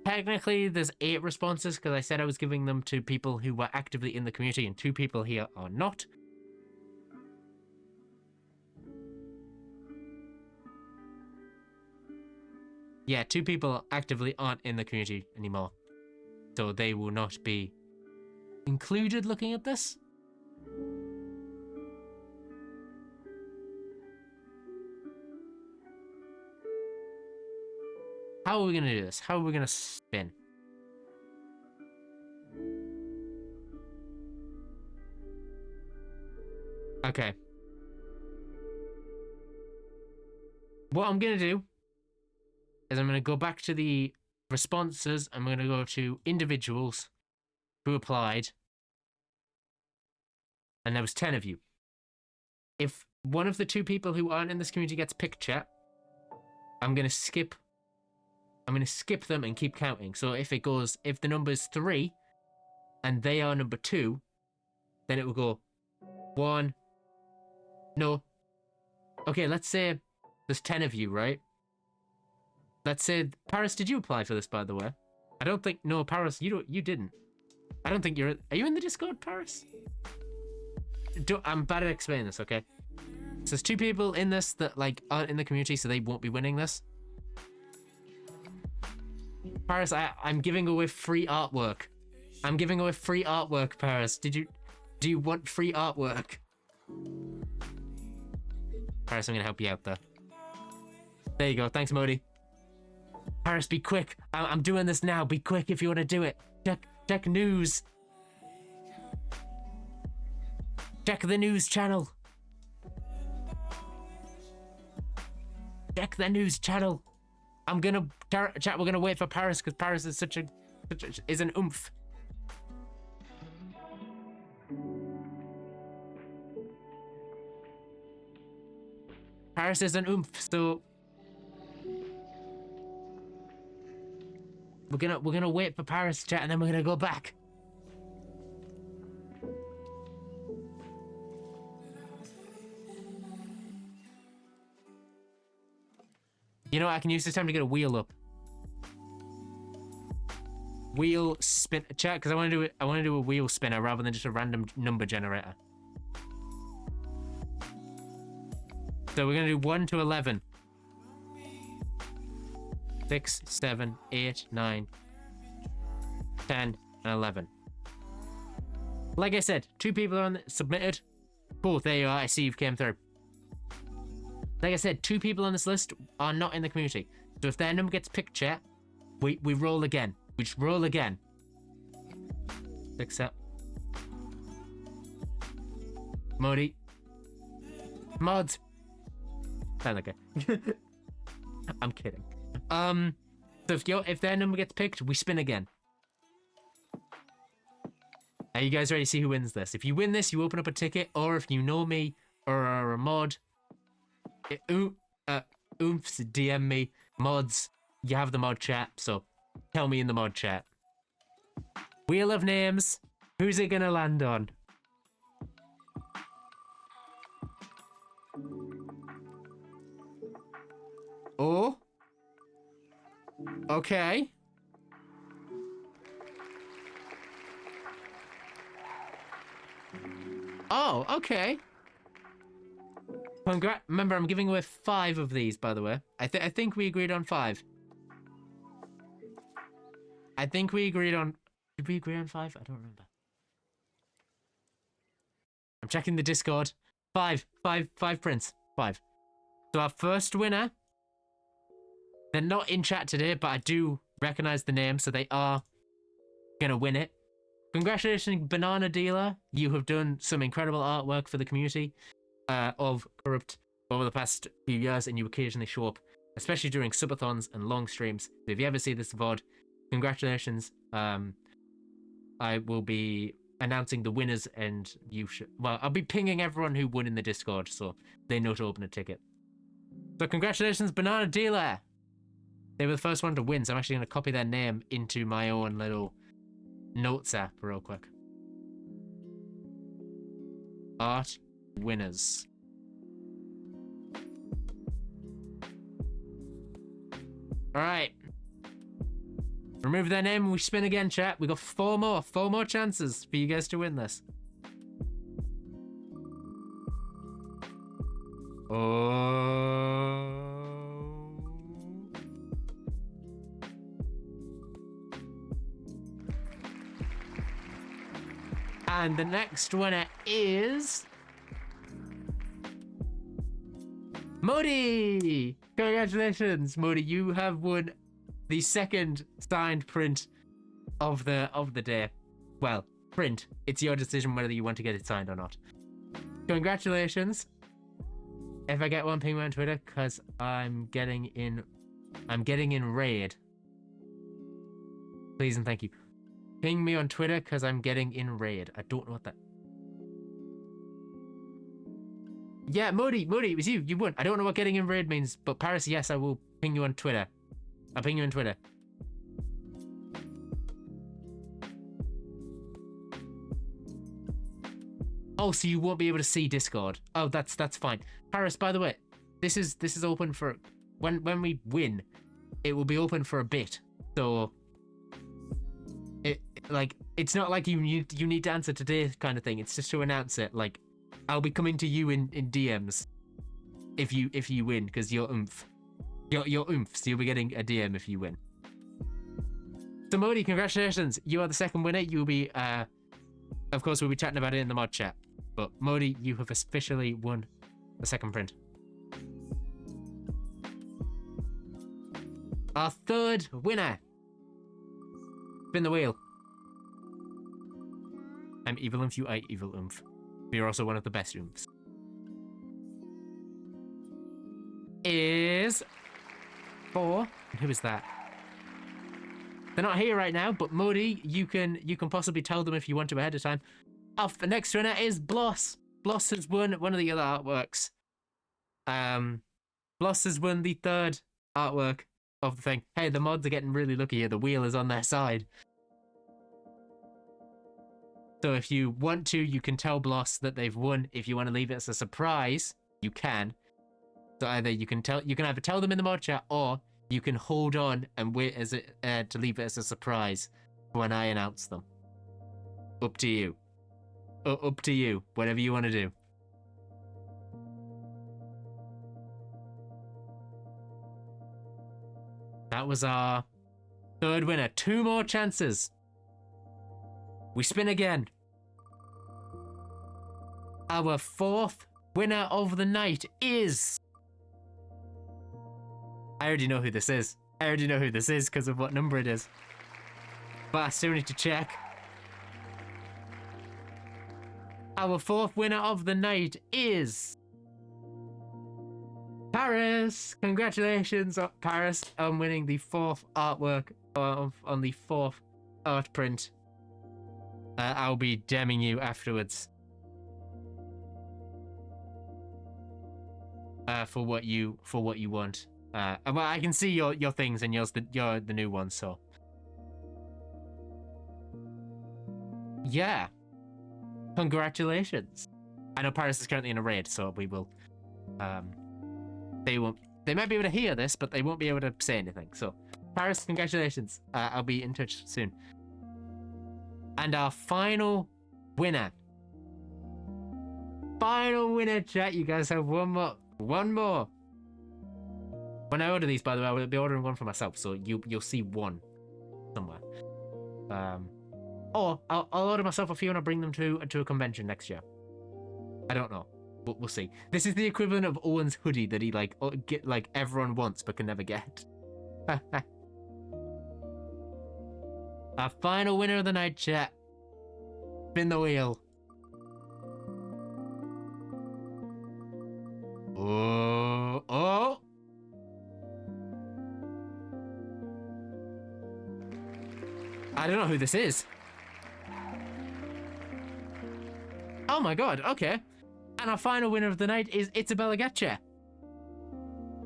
Technically, there's 8 responses because I said I was giving them to people who were actively in the community, and 2 people here are not. Yeah, 2 people actively aren't in the community anymore, so they will not be included looking at this. How are we going to do this? How are we going to spin? Okay. What I'm going to do is I'm going to go back to the responses. I'm going to go to individuals who applied. And there was 10 of you. If one of the two people who aren't in this community gets picked, chat, I'm gonna skip them and keep counting. So if the number's 3 and they are number 2, then it will go 1. No. Okay, let's say there's 10 of you, right? Let's say, Paris, did you apply for this, by the way? I don't think, no, Paris, you didn't. I don't think are you in the Discord, Paris? I'm bad at explaining this, okay? So there's 2 people in this that, like, aren't in the community, so they won't be winning this. Paris, I'm giving away free artwork. I'm giving away free artwork, Paris. Do you want free artwork? Paris, I'm gonna help you out there. There you go. Thanks, Modi. Paris, be quick. I'm doing this now. Be quick if you want to do it. Check news. Check the news channel. Check the news channel. I'm gonna chat. We're gonna wait for Paris because Paris is is an oomph. Paris is an oomph, so we're gonna wait for Paris to chat and then we're gonna go back. You know what? I can use this time to get a wheel up. Wheel spin chat because I want to do a wheel spinner rather than just a random number generator. So we're gonna do 1 to 11. 6, 7, 8, 9, 10, and 11. Like I said, 2 people are submitted. Cool, there you are. I see you've came through. Like I said, 2 people on this list are not in the community. So if their number gets picked, chat, we roll again. We just roll again. Accept. Modi. Mods. Sound like it. I'm kidding. So if their number gets picked, we spin again. Are you guys ready to see who wins this? If you win this, you open up a ticket, or if you know me or are a mod, oomphs, DM me, mods, you have the mod chat, so tell me in the mod chat. Wheel of names, who's it gonna land on? Oh? Okay. Oh, okay. Remember, I'm giving away 5 of these, by the way. I think we agreed on 5. I think we agreed on... Did we agree on 5? I don't remember. I'm checking the Discord. 5 prints. 5. So our first winner... They're not in chat today, but I do recognize the name, so they are gonna win it. Congratulations, Banana Dealer. You have done some incredible artwork for the community of Corrupt over the past few years, and you occasionally show up, especially during subathons and long streams. So if you ever see this VOD, congratulations. I will be announcing the winners, and I'll be pinging everyone who won in the Discord, so they know to open a ticket. So congratulations, Banana Dealer. They were the first one to win, so I'm actually going to copy their name into my own little notes app real quick. Art winners. Alright. Remove their name and we spin again, chat. We got 4 more chances for you guys to win this. Oh. And the next winner is... Modi! Congratulations, Modi. You have won the second signed print of the day. Well, print. It's your decision whether you want to get it signed or not. Congratulations. If I get one, ping me on Twitter, because I'm getting in raid. Please and thank you. Ping me on Twitter because I'm getting in raid. I don't know what that... Yeah, Modi, it was you. You won. I don't know what getting in raid means, but Paris, yes, I will ping you on Twitter. I'll ping you on Twitter. Oh, so you won't be able to see Discord. Oh, that's fine. Paris, by the way, this is open for when we win. It will be open for a bit. So it's not like you need to answer today kind of thing. It's just to announce it. Like, I'll be coming to you in DMs if you win, because you're oomph. You're oomph, so you'll be getting a DM if you win. So Modi, congratulations. You are the second winner. You'll be of course we'll be chatting about it in the mod chat. But Modi, you have officially won the second print. Our third winner. Spin the wheel. I'm evil oomph, you are evil oomph. But you're also one of the best oomphs. Is for, and who is that? They're not here right now, but Modi, you can possibly tell them if you want to ahead of time. Our next winner is Bloss. Bloss has won one of the other artworks. Bloss has won the third artwork of the thing. Hey, the mods are getting really lucky here. The wheel is on their side. So if you want to, you can tell Bloss that they've won. If you want to leave it as a surprise, you can. So either you can either tell them in the mod chat, or you can hold on and wait as to leave it as a surprise when I announce them. Up to you. Up to you. Whatever you want to do. That was our third winner. 2 more chances. We spin again. Our fourth winner of the night is... I already know who this is. I already know who this is because of what number it is. But I still need to check. Our fourth winner of the night is... Paris! Congratulations, Paris, on winning the 4th artwork on the 4th art print. I'll be DMing you afterwards. For what you want. Well, I can see your things, and you're the new one, so. Yeah. Congratulations. I know Paris is currently in a raid, so we will they might be able to hear this, but they won't be able to say anything. So Paris, congratulations. I'll be in touch soon. And our final winner. Final winner, chat. You guys have one more. One more. When I order these, by the way, I will be ordering one for myself, so you'll see one somewhere. Or I'll order myself a few and I'll bring them to a convention next year. I don't know. We'll see. This is the equivalent of Owen's hoodie that he like everyone wants but can never get. Our final winner of the night, chat. Spin the wheel. Oh. I don't know who this is. Oh my god, okay. And our final winner of the night is Isabella Getcha.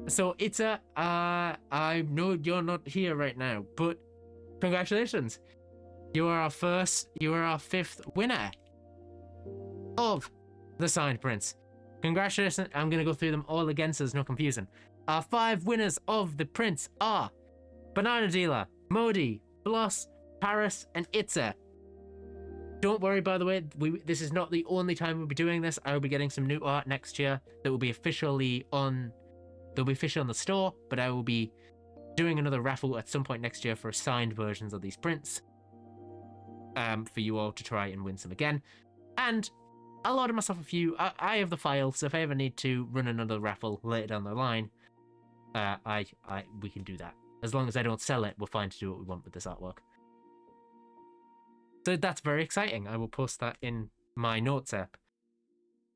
So Itza, I know you're not here right now, but congratulations. You are our 5th winner of the signed prints. Congratulations. I'm going to go through them all again so there's no confusion. Our 5 winners of the prints are Banana Dealer, Modi, Bloss, Paris, and Itza. Don't worry, by the way, this is not the only time we'll be doing this. I will be getting some new art next year that will be officially on... They'll be officially on the store, but I will be doing another raffle at some point next year for signed versions of these prints. For you all to try and win some again. And I'll order myself a few. I have the file, so if I ever need to run another raffle later down the line, we can do that. As long as I don't sell it, we're fine to do what we want with this artwork. So that's very exciting. I will post that in my notes app.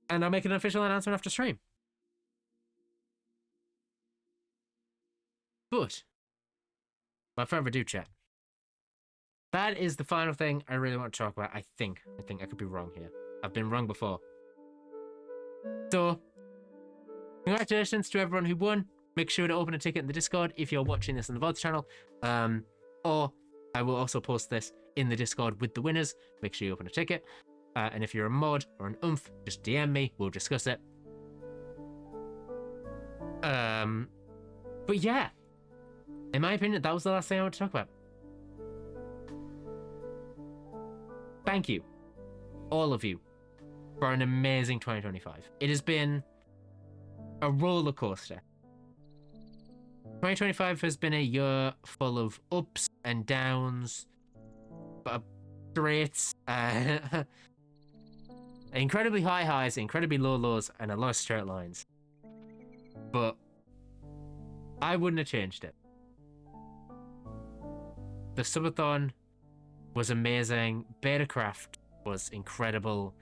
And I'll make an official announcement after stream. But, without further ado, chat. That is the final thing I really want to talk about, I think. I could be wrong here. I've been wrong before. So, Congratulations to everyone who won. Make sure to open a ticket in the Discord if you're watching this on the VODs channel. Or I will also post this in the Discord with the winners. Make sure you open a ticket. And if you're a mod or an oomph, just DM me. We'll discuss it. But yeah, in my opinion, that was the last thing I want to talk about. Thank you, all of you, for an amazing 2025. It has been a roller coaster. 2025 has been a year full of ups and downs, straights, incredibly high highs, incredibly low lows, and a lot of straight lines. But I wouldn't have changed it. The subathon was amazing. Betacraft was incredible.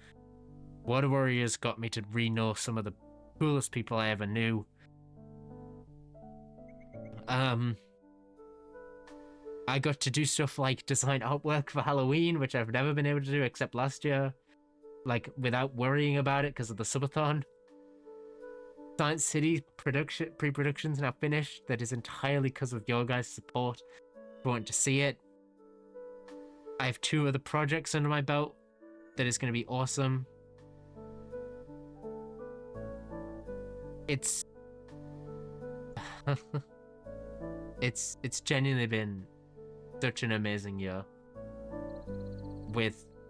Water Warriors got me to re-know some of the coolest people I ever knew. I got to do stuff like design artwork for Halloween, which I've never been able to do except last year, like without worrying about it because of the subathon. Science City pre-production's now finished. That is entirely because of your guys' support. If you want to see it, I have 2 other projects under my belt that is going to be awesome. It's it's genuinely been such an amazing year.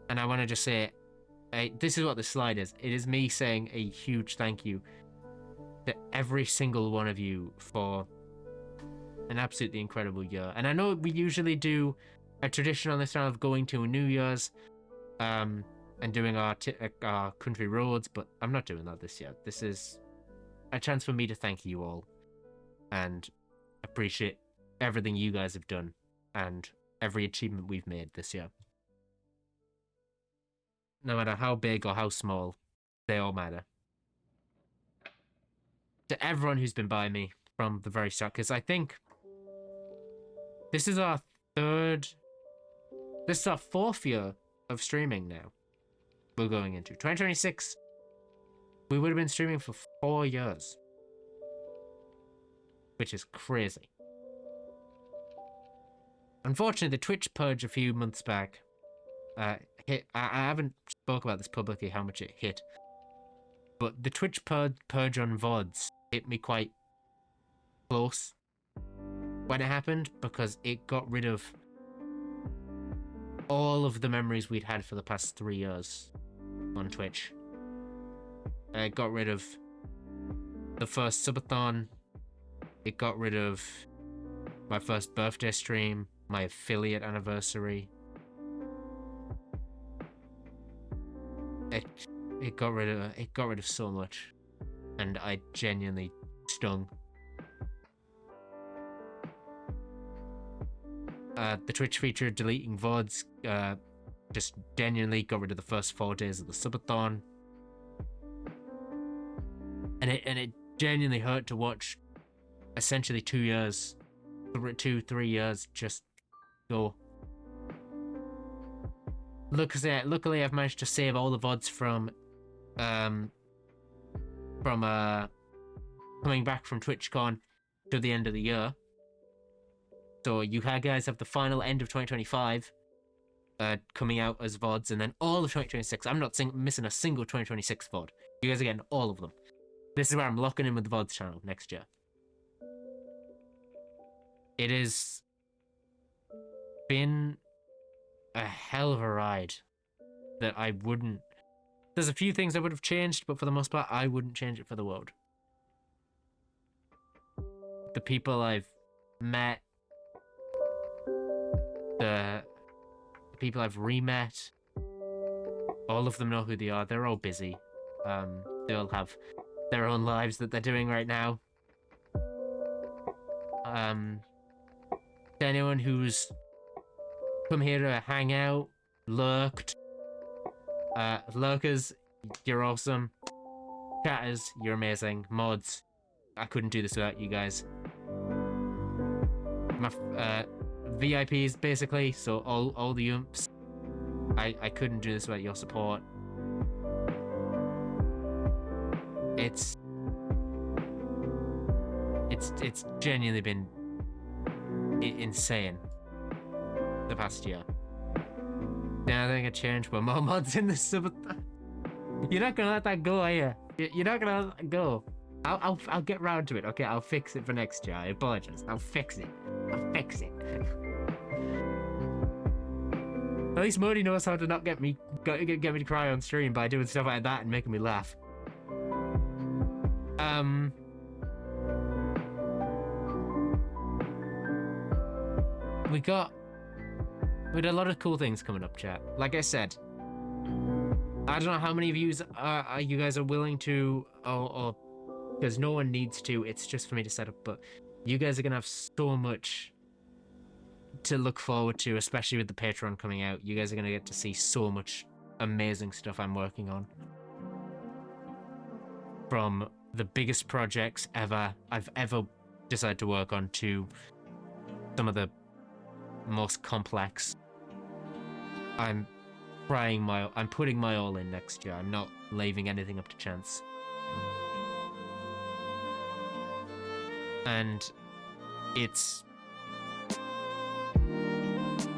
And I want to just say, this is what the slide is. It is me saying a huge thank you to every single one of you for an absolutely incredible year. And I know we usually do a tradition on this channel of going to a New Year's and doing our country roads, but I'm not doing that this year. This is a chance for me to thank you all and appreciate everything you guys have done and every achievement we've made this year. No matter how big or how small, they all matter. To everyone who's been by me from the very start, because I think this is our 4th year of streaming now. We're going into 2026. We would have been streaming for 4 years, which is crazy. Unfortunately, the Twitch purge a few months back hit. I haven't spoke about this publicly, how much it hit, but the Twitch purge on VODs hit me quite close when it happened, because it got rid of all of the memories we'd had for the past 3 years on Twitch. It got rid of the first subathon. It got rid of my first birthday stream, my affiliate anniversary. It got rid of so much, and I genuinely stung. The Twitch feature deleting VODs just genuinely got rid of the first 4 days of the subathon. And it genuinely hurt to watch essentially 3 years just go. Luckily I've managed to save all the VODs from coming back from TwitchCon to the end of the year. So you guys have the final end of 2025 coming out as VODs, and then all of 2026. I'm not missing a single 2026 VOD. You guys are getting all of them. This is where I'm locking in with the VODs channel next year. It has been a hell of a ride that I wouldn't... There's a few things I would have changed, but for the most part, I wouldn't change it for the world. The people I've met, the people I've re-met, all of them know who they are. They're all busy. They all have their own lives that they're doing right now. To anyone who's come here to hang out, lurked, lurkers, you're awesome. Chatters, you're amazing. Mods, I couldn't do this without you guys. My VIPs, basically, so all the umps, I couldn't do this without your support. It's It's genuinely been insane the past year. Then I think I changed with more mods in the sub. You're not gonna let that go, are you? You're not gonna let that go. I'll get round to it, okay? I'll fix it for next year. I apologize. I'll fix it. I'll fix it. At least Modi knows how to not get me to cry on stream by doing stuff like that and making me laugh. We had a lot of cool things coming up, chat. Like I said, I don't know how many of you guys are willing to, or because no one needs to. It's just for me to set up. But you guys are gonna have so much to look forward to, especially with the Patreon coming out. You guys are gonna get to see so much amazing stuff I'm working on. From the biggest projects I've ever decided to work on to some of the most complex. I'm putting my all in next year. I'm not leaving anything up to chance. And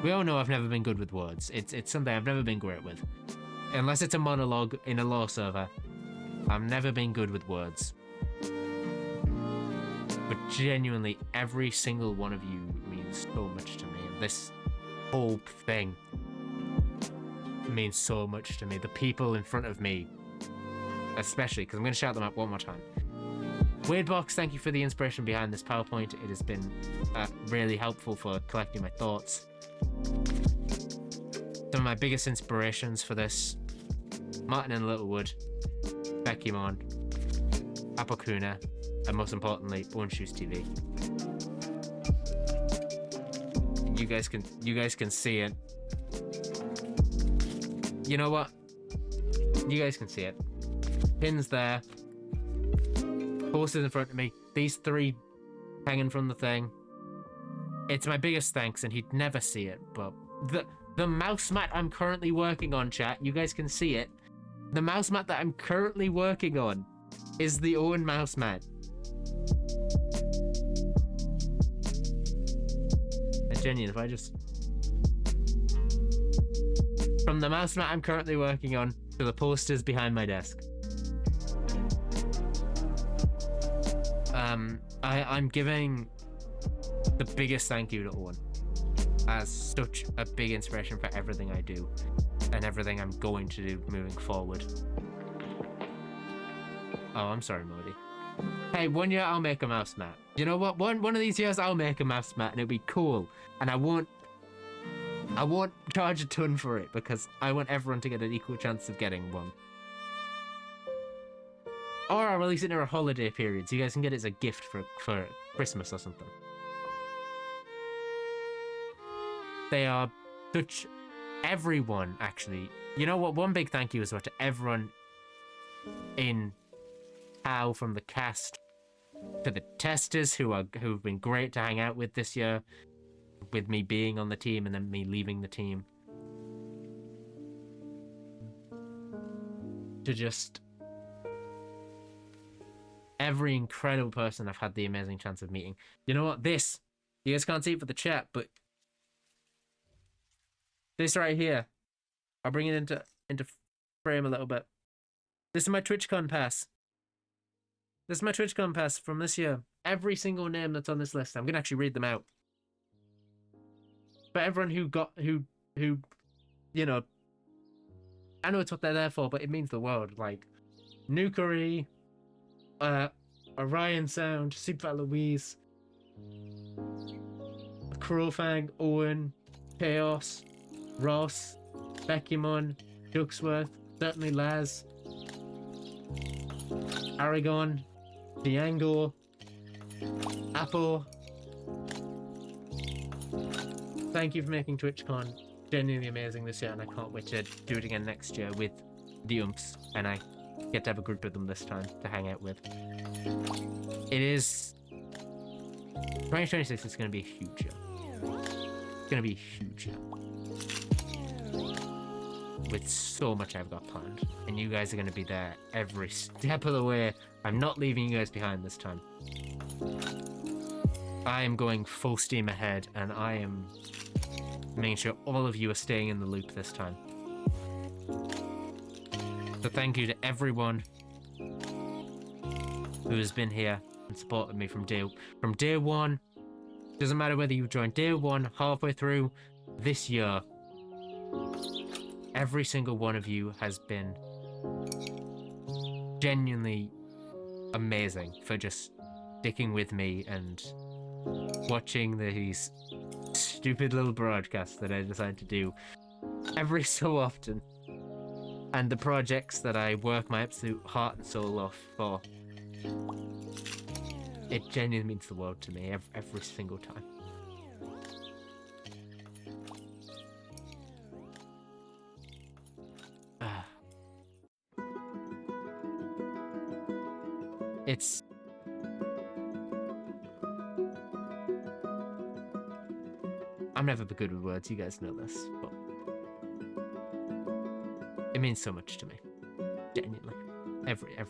we all know I've never been good with words. It's something I've never been great with. Unless it's a monologue in a law server, I've never been good with words. But genuinely, every single one of you means so much to me. And this whole thing means so much to me. The people in front of me, especially, because I'm going to shout them out one more time. Weirdbox, thank you for the inspiration behind this PowerPoint. It has been really helpful for collecting my thoughts. Some of my biggest inspirations for this: Martin and Littlewood, Becky Mon, Apokuna, and most importantly, Bone Shoes TV. You guys can see it. You know what? You guys can see it. Pins there. Posters in front of me. These three hanging from the thing. It's my biggest thanks, and he'd never see it, but the mouse mat I'm currently working on, chat, you guys can see it. The mouse mat that I'm currently working on is the Owen mouse mat. And genuine, if I just... From the mouse mat I'm currently working on to the posters behind my desk. I'm giving the biggest thank you to Owen as such a big inspiration for everything I do and everything I'm going to do moving forward. Oh, I'm sorry, Modi. Hey, one year I'll make a mouse mat. You know what? One of these years I'll make a mouse mat and it'll be cool. And I won't charge a ton for it because I want everyone to get an equal chance of getting one. Or I'll release it in a holiday period so you guys can get it as a gift for Christmas or something. They are such... Everyone, actually. You know what? One big thank you as well to everyone in How from the cast, to the testers who've been great to hang out with this year, with me being on the team and then me leaving the team. To just... every incredible person I've had the amazing chance of meeting. You know what? This, you guys can't see it for the chat, but this right here, I'll bring it into frame a little bit. This is my TwitchCon pass. This is my TwitchCon pass from this year. Every single name that's on this list, I'm gonna actually read them out. But everyone who you know, I know it's what they're there for, but it means the world. Like Nukery, Orion Sound, Superfat Louise, Crowfang, Owen, Chaos, Ross, Beckymon, Duxworth, certainly Laz, Aragon, Diango, Apple. Thank you for making TwitchCon genuinely amazing this year, and I can't wait to do it again next year with the Umps, and I get to have a group of them this time to hang out with. It is... 2026 is going to be a huge year. It's going to be a huge year. with so much I've got planned, and you guys are going to be there every step of the way. I'm not leaving you guys behind this time. I am going full steam ahead, and I am making sure all of you are staying in the loop this time. So thank you to everyone who has been here and supported me from day one. Doesn't matter whether you joined day one, halfway through, this year. Every single one of you has been genuinely amazing for just sticking with me and watching these stupid little broadcasts that I decide to do every so often, and the projects that I work my absolute heart and soul off for. It genuinely means the world to me every single time. It's... I'm never good with words, you guys know this, but it means so much to me. Genuinely. Everything.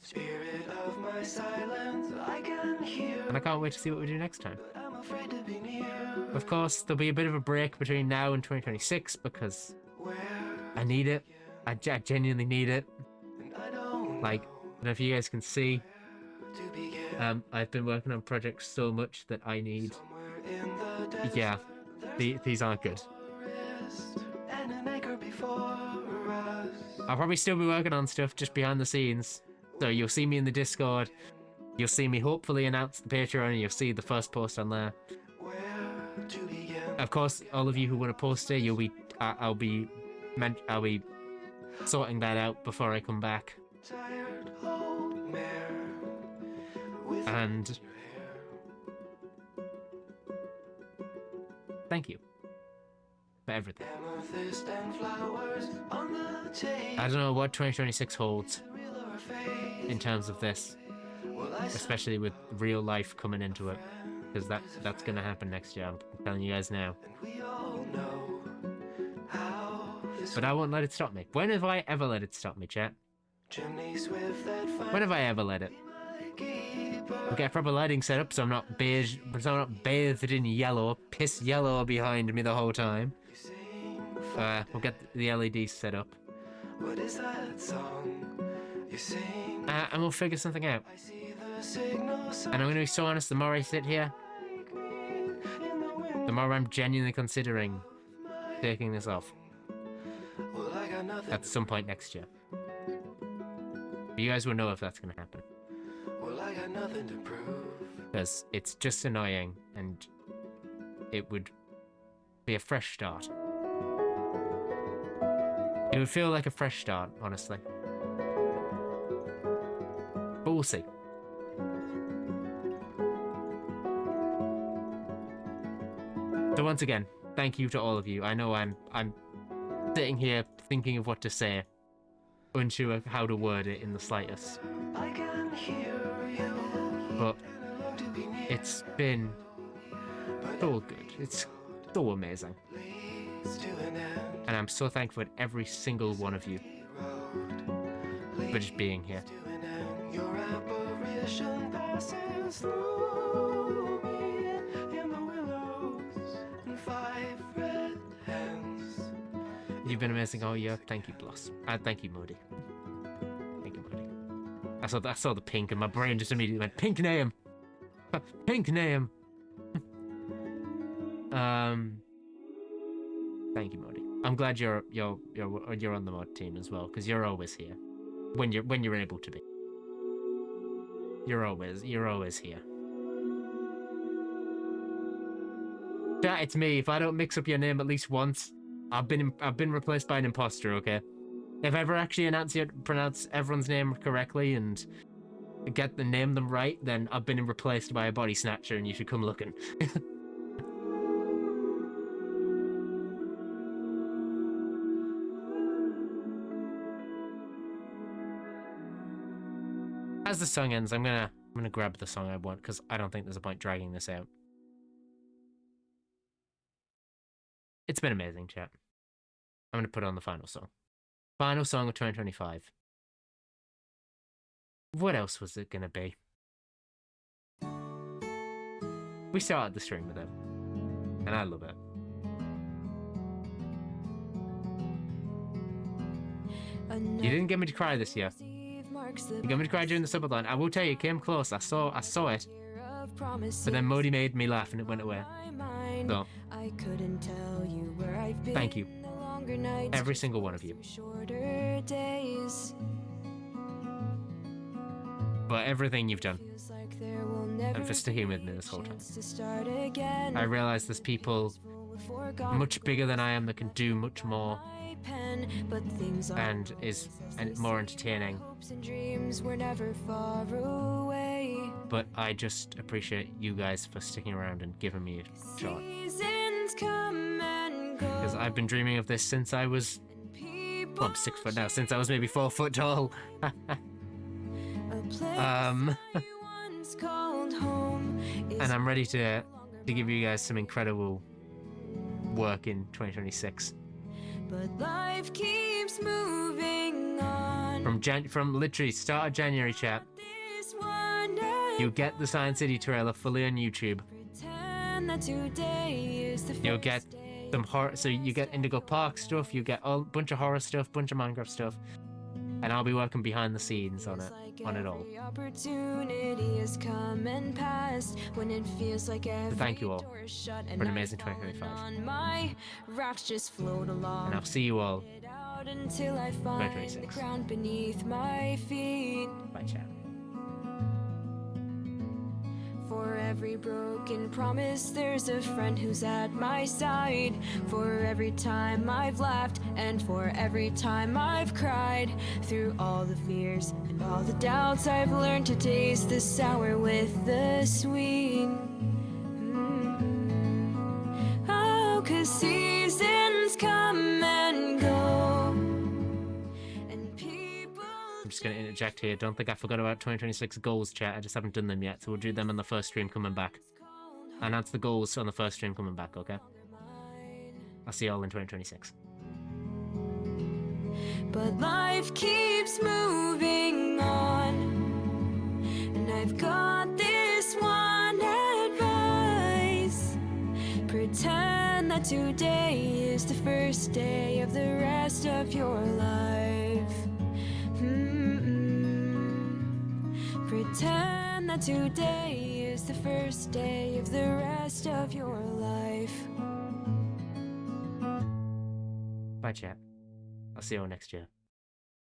Spirit of my silence, I can hear. And I can't wait to see what we do next time. But I'm afraid to be near. Of course, there'll be a bit of a break between now and 2026 because Where I need it. I genuinely need it. and I don't Like, I don't know if you guys can see, know to begin. I've been working on projects so much that I need... Somewhere in the desert, Yeah, these aren't good. forest, and an acre before us. I'll probably still be working on stuff just behind the scenes. So you'll see me in the Discord. You'll see me hopefully announce the Patreon, and you'll see the first post on there. Where to begin? Of course, all of you who want to post it, I'll be sorting that out before I come back. Tired old mare with And your hair. thank you for everything. Amethyst and flowers on the table. I don't know what 2026 holds Real or fake? in terms of this, Well, I especially with real life coming into it, because that's gonna happen next year. I'm telling you guys now. and we all know how this But I won't let it stop me. When have I ever let it stop me, chat? chimney swift that When have I ever let it? might keep us. We'll get proper lighting set up so I'm not beige, so I'm not bathed in yellow, piss yellow behind me the whole time. You sing We'll get the LEDs set up, what is that song you sing? and we'll figure something out. I see the signals And I'm gonna be so honest, the more I sit here, in the wind. the more I'm genuinely considering taking this off Well, I got nothing. at some point next year. You guys will know if that's gonna happen, Well, I got nothing to prove. because it's just annoying, and it would be a fresh start. It would feel like a fresh start, honestly. But we'll see. So once again, thank you to all of you. I know I'm sitting here thinking of what to say, unsure of how to word it in the slightest. I can hear you. But And I long to be near. it's been so good. It's so amazing. Leads to an end. And I'm so thankful to every single one of you Road for just being here. leads to an end. Your apparition passes through me in the willows and 5 red hands. You've been amazing all year. Thank you, Bloss. Thank you, Moody. Thank you, Moody. I saw the pink and my brain just immediately went, pink name! Pink name! Thank you, Moody. I'm glad you're on the mod team as well, because you're always here. When you're able to be. You're always here. Chat, it's me. If I don't mix up your name at least once, I've been replaced by an imposter, okay? If I ever actually pronounce everyone's name correctly and name them right, then I've been replaced by a body snatcher and you should come looking. As the song ends, I'm gonna grab the song I want, because I don't think there's a point dragging this out. It's been amazing, chat. I'm going to put on the final song. Final song of 2025. What else was it going to be? We started the stream with it, and I love it. You didn't get me to cry this year. You got me to cry during the subathon. I will tell you, it came close. I saw it. But then Modi made me laugh and it went away. So, thank you. Every single one of you. For everything you've done. And for sticking with me this whole time. I realize there's people much bigger than I am that can do much more. And is more entertaining. But I just appreciate you guys for sticking around and giving me a shot. Because I've been dreaming of this since I was... Well, I'm 6 foot now, since I was maybe 4 foot tall. And I'm ready to give you guys some incredible work in 2026. But life keeps moving on. From literally start of January, chat. You'll get the Science City trailer fully on YouTube. You'll get some horror, so you get Indigo Park stuff, you get a bunch of horror stuff, bunch of Minecraft stuff, and I'll be working behind the scenes on it all. So thank you all for an amazing 2025. And I'll see you all 2026. Bye, chat. For every broken promise, there's a friend who's at my side. For every time I've laughed, and for every time I've cried. Through all the fears and all the doubts, I've learned to taste the sour with the sweet. Oh, 'cause seasons come and go. And people... I'm just going to interject here. Don't think I forgot about 2026 goals, chat. I just haven't done them yet, so we'll do them on the first stream coming back. I'll announce the goals on the first stream coming back, okay? I'll see you all in 2026. But life keeps moving on, and I've got this one advice. Pretend that today is the first day of the rest of your life. Pretend that today is the first day of the rest of your life. Bye, chat. I'll see you all next year.